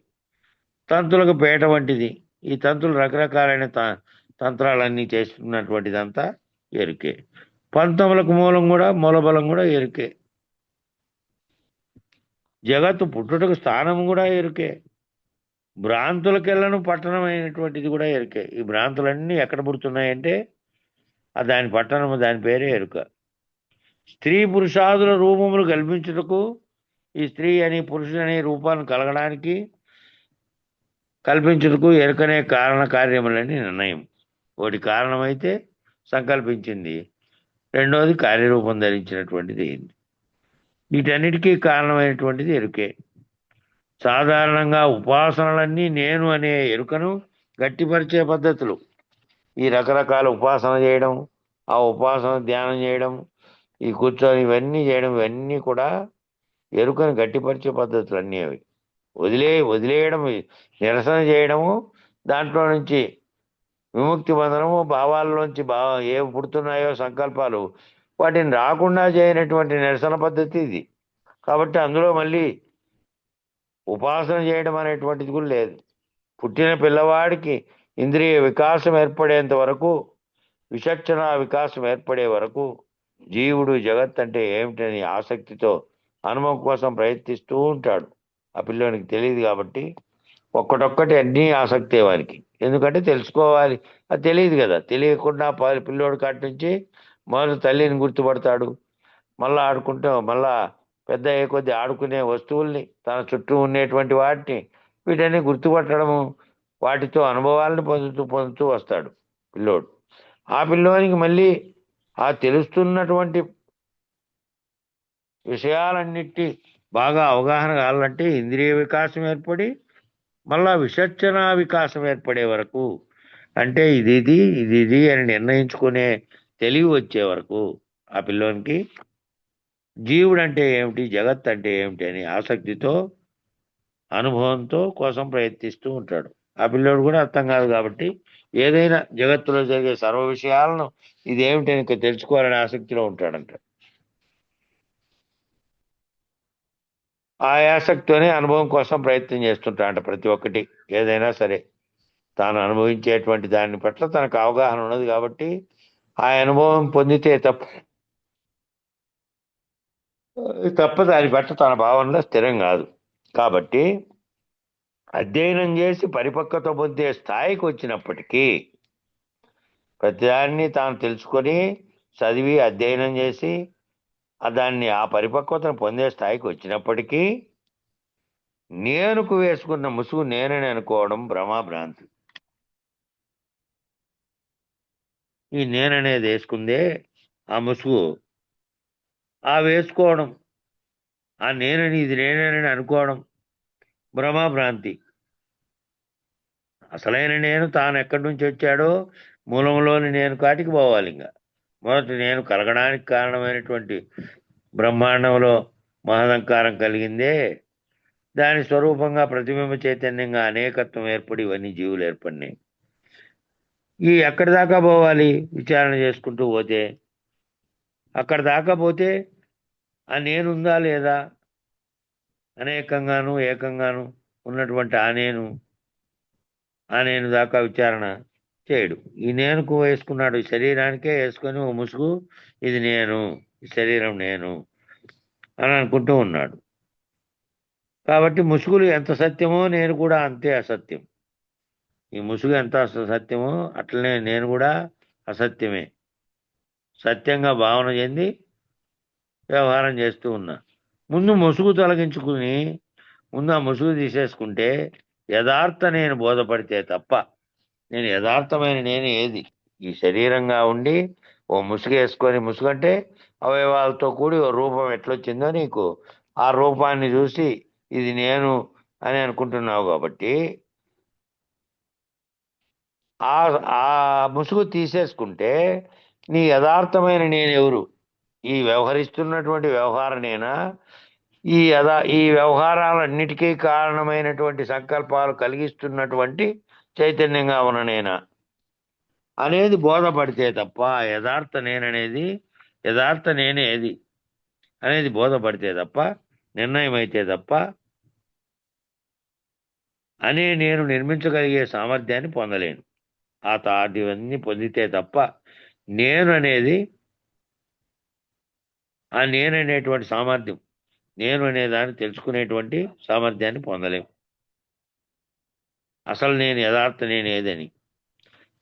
తంతులకు పేట వంటిది. ఈ తంతులు రకరకాలైన తంత్రాలన్నీ చేస్తున్నటువంటిదంతా ఎరుకే. పంతములకు మూలబలం కూడా ఎరుకే. జగత్తు పుట్టుటకు స్థానం కూడా ఎరుకే. భ్రాంతులకెళ్ళను పట్టణమైనటువంటిది కూడా ఎరుకే. ఈ భ్రాంతులన్నీ ఎక్కడ పుడుతున్నాయంటే దాని పట్టణము, దాని పేరే ఎరుక. స్త్రీ పురుషాదుల రూపములు కల్పించుటకు, ఈ స్త్రీ అని పురుషుడనే రూపాన్ని కల్పించుటకు ఎరుకనే కారణ కార్యములని నిర్ణయం. ఒకటి కారణమైతే సంకల్పించింది, రెండోది కార్యరూపం ధరించినటువంటిది అయింది. వీటన్నిటికీ కారణమైనటువంటిది ఎరుకే. సాధారణంగా ఉపాసనలన్నీ నేను అనే ఎరుకను గట్టిపరిచే పద్ధతులు. ఈ రకరకాల ఉపాసన చేయడం, ఆ ఉపాసన ధ్యానం చేయడం, ఈ కూర్చొని ఇవన్నీ చేయడం, ఇవన్నీ కూడా ఎరుకను గట్టిపరిచే పద్ధతులు అన్నీ. అవి వదిలేయడం, నిరసన చేయడము, దాంట్లో నుంచి విముక్తి పొందడము, భావాల్లోంచి ఏ పుడుతున్నాయో సంకల్పాలు వాటిని రాకుండా చేయనటువంటి నిరసన పద్ధతి ఇది. కాబట్టి అందులో మళ్ళీ ఉపాసన చేయడం అనేటువంటిది కూడా లేదు. పుట్టిన పిల్లవాడికి ఇంద్రియ వికాసం ఏర్పడేంత వరకు, విచక్షణ వికాసం ఏర్పడే వరకు జీవుడు జగత్ అంటే ఏమిటని ఆసక్తితో అనుభవం కోసం ప్రయత్నిస్తూ ఉంటాడు. ఆ పిల్లోనికి తెలియదు కాబట్టి ఒక్కటొక్కటి అన్నీ ఆసక్తే వానికి. ఎందుకంటే తెలుసుకోవాలి, అది తెలియదు కదా. తెలియకుండా పిల్లోడి కాటి నుంచి మొదలు తల్లిని గుర్తుపడతాడు. మళ్ళీ మళ్ళా పెద్ద అయ్యే కొద్ది ఆడుకునే వస్తువుల్ని, తన చుట్టూ ఉండేటువంటి వాటిని, వీటన్ని గుర్తుపట్టడము, వాటితో అనుభవాలను పొందుతూ వస్తాడు పిల్లోడు. ఆ పిల్లోనికి మళ్ళీ ఆ తెలుస్తున్నటువంటి విషయాలన్నిటి బాగా అవగాహన కావాలంటే ఇంద్రియ వికాసం ఏర్పడి మళ్ళా విచక్షణ వికాసం ఏర్పడే వరకు, అంటే ఇది అని నిర్ణయించుకునే తెలివి వచ్చే వరకు ఆ పిల్లోనికి జీవుడు అంటే ఏమిటి, జగత్ అంటే ఏమిటి అని ఆసక్తితో అనుభవంతో కోసం ప్రయత్నిస్తూ ఉంటాడు. ఆ పిల్లోడు కూడా అర్థం కాదు కాబట్టి ఏదైనా జగత్తులో జరిగే సర్వ విషయాలను ఇదేమిటి అని తెలుసుకోవాలనే ఆసక్తిలో ఉంటాడంట. ఆ ఆసక్తితోనే అనుభవం కోసం ప్రయత్నం చేస్తుంటాడంట. ప్రతి ఒక్కటి ఏదైనా సరే తాను అనుభవించేటువంటి దాని పట్ల తనకు అవగాహన ఉన్నది కాబట్టి ఆ అనుభవం పొందితే తప్ప దాని పట్ల తన భావనలో స్థిరం కాదు. కాబట్టి అధ్యయనం చేసి పరిపక్వత పొందే స్థాయికి వచ్చినప్పటికీ, ప్రతిదాన్ని తాను తెలుసుకొని చదివి అధ్యయనం చేసి దాన్ని ఆ పరిపక్వతను పొందే స్థాయికి వచ్చినప్పటికీ నేనుకు వేసుకున్న ముసుగు నేనని అనుకోవడం భ్రమాభ్రాంతి. ఈ నేననేది వేసుకుందే ఆ ముసుగు, ఆ వేసుకోవడం, ఆ నేనని ఇది నేనని అనుకోవడం భ్రమాభ్రాంతి. అసలైన నేను తాను ఎక్కడి నుంచి వచ్చాడో మూలంలోని నేను కాటికి పోవాలి. ఇంకా మొదటి నేను కలగడానికి కారణమైనటువంటి బ్రహ్మాండంలో మహదంకారం కలిగిందే, దాని స్వరూపంగా ప్రతిబింబ చైతన్యంగా అనేకత్వం ఏర్పడి ఇవన్నీ జీవులు ఏర్పడినాయి. ఈ ఎక్కడి దాకా పోవాలి విచారణ చేసుకుంటూ పోతే? అక్కడి దాకా పోతే ఆ నేనుందా లేదా, అనేకంగాను ఏకంగాను ఉన్నటువంటి ఆ నేను దాకా విచారణ చేయడు. ఈ నేనుకు వేసుకున్నాడు, శరీరానికే వేసుకొని ఓ ముసుగు, ఇది నేను, ఈ శరీరం నేను అని అనుకుంటూ ఉన్నాడు. కాబట్టి ముసుగులు ఎంత సత్యమో నేను కూడా అంతే అసత్యం. ఈ ముసుగు ఎంత సత్యమో అట్లనే నేను కూడా అసత్యమే. సత్యంగా భావన చెంది వ్యవహారం చేస్తూ ఉన్నా. ముందు ముసుగు తొలగించుకుని ముందు ఆ ముసుగు తీసేసుకుంటే యథార్థ నేను బోధపడితే తప్ప, నేను యథార్థమైన నేను ఏది, ఈ శరీరంగా ఉండి ఓ ముసుగు వేసుకొని, ముసుగు అంటే అవయవాలతో కూడి ఓ రూపం ఎట్లొచ్చిందో నీకు ఆ రూపాన్ని చూసి ఇది నేను అని అనుకుంటున్నావు. కాబట్టి ఆ ముసుగు తీసేసుకుంటే నీ యథార్థమైన నేను ఎవరు, ఈ వ్యవహరిస్తున్నటువంటి వ్యవహారనేనా, ఈ వ్యవహారాలన్నిటికీ కారణమైనటువంటి సంకల్పాలు కలిగిస్తున్నటువంటి చైతన్యంగా ఉన్ననేనా అనేది బోధపడితే తప్ప యథార్థ నేనేది అనేది బోధపడితే తప్ప, నిర్ణయం అయితే తప్ప నేను నిర్మించగలిగే సామర్థ్యాన్ని పొందలేను. ఇవన్నీ పొందితే తప్ప నేను అనేది నేననేటువంటి సామర్థ్యం, నేను అనే దాన్ని తెలుసుకునేటువంటి సామర్థ్యాన్ని పొందలేము. అసలు యథార్థ నేనేదని.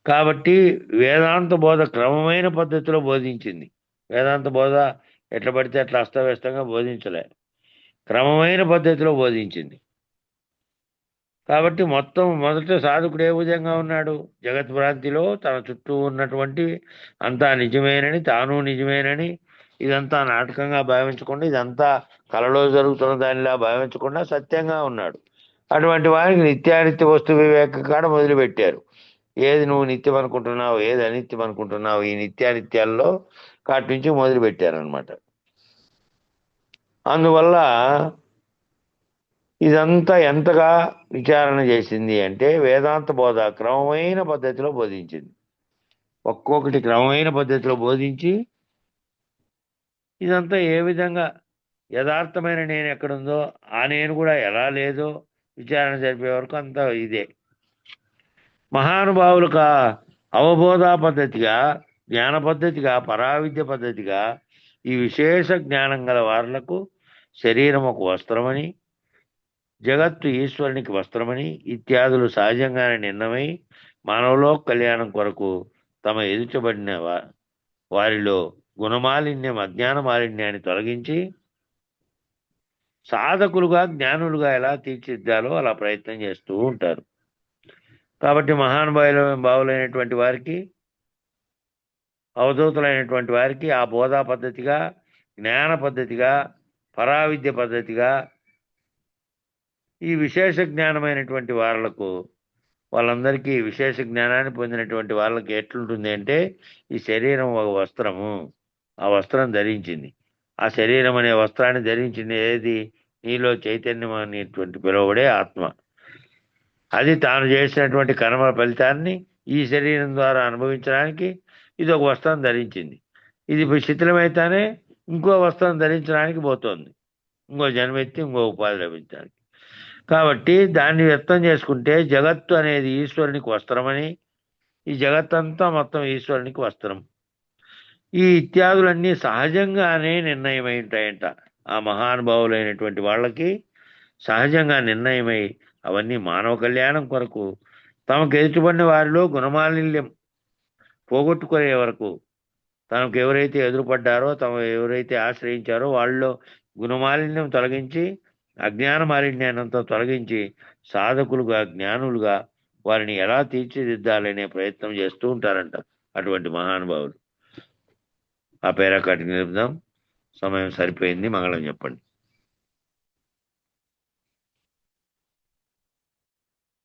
కాబట్టి వేదాంత బోధ క్రమమైన పద్ధతిలో బోధించింది. వేదాంత బోధ ఎట్లా పడితే అట్లా అస్తవ్యస్తంగా బోధించలే, క్రమమైన పద్ధతిలో బోధించింది. కాబట్టి మొదట సాధకుడు ఏ విధంగా ఉన్నాడు? జగద్భ్రాంతిలో తన చుట్టూ ఉన్నటువంటి అంతా నిజమేనని, తాను నిజమేనని, ఇదంతా నాటకంగా భావించకుండా, ఇదంతా కలలో జరుగుతున్న దానిలా భావించకుండా సత్యంగా ఉన్నాడు. అటువంటి వారికి నిత్యానిత్య వస్తు వివేక కాడ మొదలుపెట్టారు. ఏది నువ్వు నిత్యం అనుకుంటున్నావు, ఏది అనిత్యం అనుకుంటున్నావు, ఈ నిత్యానిత్యాల్లో కాటి నుంచి మొదలు పెట్టారనమాట. అందువల్ల ఇదంతా ఎంతగా విచారణ చేసింది అంటే, వేదాంత బోధ క్రమమైన పద్ధతిలో బోధించింది. ఒక్కొక్కటి క్రమమైన పద్ధతిలో బోధించి ఇదంతా ఏ విధంగా యథార్థమైన నేను ఎక్కడుందో ఆ నేను కూడా ఎలా లేదో విచారణ జరిపే వరకు అంతా ఇదే. మహానుభావులకు అవబోధ పద్ధతిగా, జ్ఞాన పద్ధతిగా, పరావిద్య పద్ధతిగా ఈ విశేష జ్ఞానం గల వారులకు శరీరం ఒక వస్త్రమని, జగత్తు ఈశ్వరునికి వస్త్రమని ఇత్యాదులు సహజంగానే నిన్నమై మానవలోక కళ్యాణం కొరకు తమ ఎదుచబడిన వారిలో గుణమాలిన్యం, అజ్ఞాన మాలిన్యాన్ని తొలగించి సాధకులుగా, జ్ఞానులుగా ఎలా తీర్చిదిద్దాలో అలా ప్రయత్నం చేస్తూ ఉంటారు. కాబట్టి బావులైనటువంటి వారికి, అవధూతులైనటువంటి వారికి ఆ బోధా పద్ధతిగా, జ్ఞాన పద్ధతిగా, పరావిద్య పద్ధతిగా ఈ విశేష జ్ఞానమైనటువంటి వాళ్ళందరికీ విశేష జ్ఞానాన్ని పొందినటువంటి వాళ్ళకి ఎట్లుంటుంది అంటే, ఈ శరీరం ఒక వస్త్రము, ఆ వస్త్రం ధరించింది. ఆ శరీరం అనే వస్త్రాన్ని ధరించింది ఏది? నీలో చైతన్యం అనేటువంటి పిలువబడే ఆత్మ. అది తాను చేసినటువంటి కర్మల ఫలితాన్ని ఈ శరీరం ద్వారా అనుభవించడానికి ఇది ఒక వస్త్రం ధరించింది. ఇది శిథిలమైతేనే ఇంకో వస్త్రం ధరించడానికి పోతోంది, ఇంకో జన్మెత్తి ఇంకో ఉపాధి లభించడానికి. కాబట్టి దాన్ని వ్యక్తం చేసుకుంటే జగత్తు అనేది ఈశ్వరునికి వస్త్రమని, ఈ జగత్తంతా మొత్తం ఈశ్వరునికి వస్త్రం, ఈ ఇత్యాదులన్నీ సహజంగానే నిర్ణయమై ఉంటాయంట. ఆ మహానుభావులైనటువంటి వాళ్ళకి సహజంగా నిర్ణయమై అవన్నీ మానవ కళ్యాణం కొరకు తమకు ఎదుటిపడిన వారిలో గుణమాలిన్యం పోగొట్టుకునే వరకు, తమకు ఎవరైతే ఎదురుపడ్డారో, ఎవరైతే ఆశ్రయించారో వాళ్ళలో గుణమాలిన్యం తొలగించి, అజ్ఞాన మాలిన్యాన్నంతా తొలగించి సాధకులుగా, జ్ఞానులుగా వారిని ఎలా తీర్చిదిద్దాలనే ప్రయత్నం చేస్తూ ఉంటారంట అటువంటి మహానుభావులు. ఆ పేరాకాటికి నిలుపుదాం. సమయం సరిపోయింది. మంగళం చెప్పండి.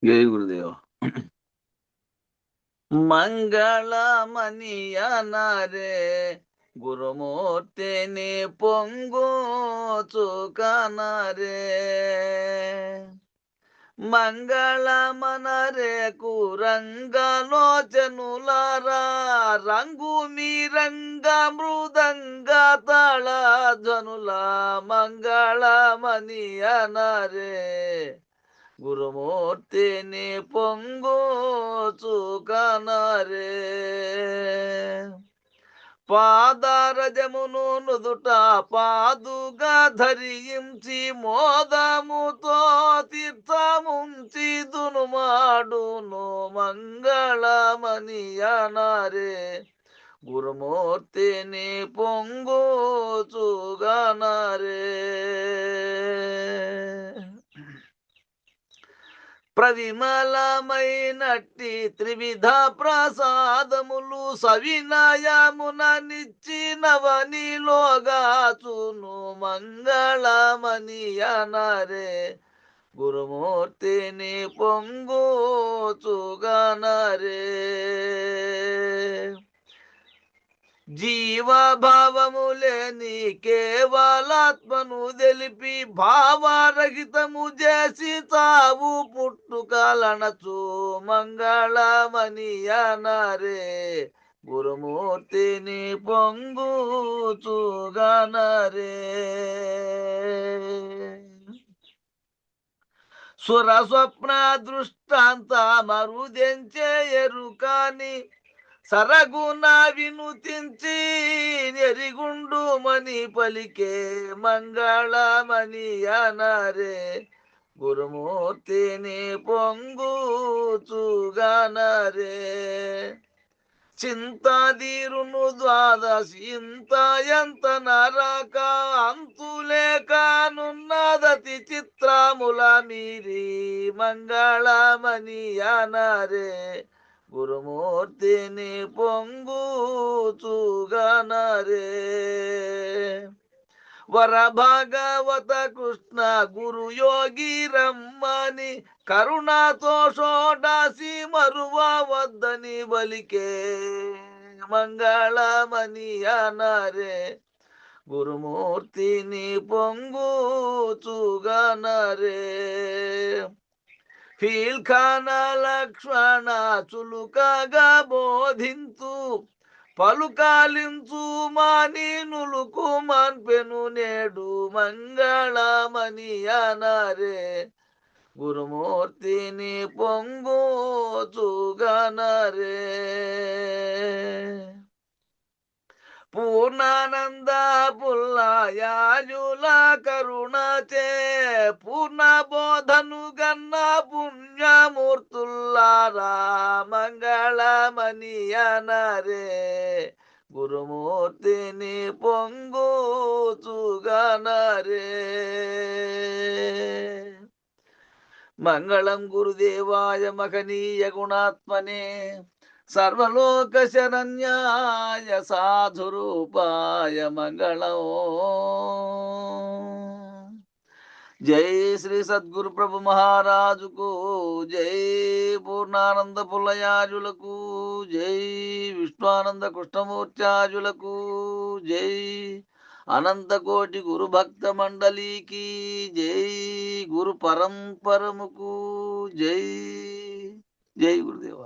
జై గురుదేవ. మంగళమనియనరే గురుమూర్తిని పొంగు చుకనరే, మంగళమనరే కురంగలోచనులారా, రంగు మీరంగ మృదంగ తాళ ధ్వనుల మంగళమనియనరే గురుమూర్తిని పొంగు చుకనరే, పాదరజమును నుదుట పాదుగా ధరించి మోదముతో తీర్థముంచి దునుమాడును మంగళమనియనరే గురుమూర్తిని పొంగు చుగనరే. ప్రవిమలమైనట్టి త్రివిధ ప్రసాదములు సవినయమున నిచ్చినవనిలోగాచును మంగళమనియనరే గురుమూర్తిని పొంగు చుగనరే. జీవభావము లేని కేవలాత్మను తెలిపి భావరహితము చేసి తావు పుట్టుకలనచు మంగళమని అనరే గురుమూర్తిని పొంగుచుగనరే. సుర స్వప్న దృష్టాంత మరుదెంచే ఎరుకాని సరగుణ వినుతించి నెరిగుండు మని పలికే మంగళమని అనరే గురుమూర్తిని పొంగుచుగనరే. చింతాదీరును ద్వాదశి ఇంత ఎంత నరక అంతులేకనున్నదతి చిత్రముల మీరి మంగళమని అనరే గురుమూర్తిని పొంగుచుగనరే. వర భాగవత కృష్ణ గురు యోగి రమ్మని కరుణతో షోడాసి మరువ వద్దని బలికే మంగళమని అనరే గురుమూర్తిని పొంగుచుగనరే. ఫీల్ఖాన లక్ష్మణ చులుకగా బోధించు పలుకాలించు మాని నులుకు మాన్పెను నేడు మంగళమని అనరే గురుమూర్తిని పొంగుచుగనరే. పూర్ణానంద పుల్లయాజుల కరుణచే పూర్ణ బోధను గన్న పుణ్యమూర్తుల్లారా మంగళమని అనరే గురుమూర్తిని పొంగుచుగనరే. మంగళం గురుదేవాయ మహనీయ గుణాత్మనే సర్వలోక శరణ్యాయ సాధురూపాయ మంగళం. జై శ్రీ సద్గురు ప్రభు మహారాజుకు జై. పూర్ణానంద పుల్లయాజులకు జై. విశ్వానంద కృష్ణమూర్త్యాజులకు జై. అనంత కోటి గురు భక్త మండలికి జై. గురు పరంపరముకు జై. జై గురుదేవ.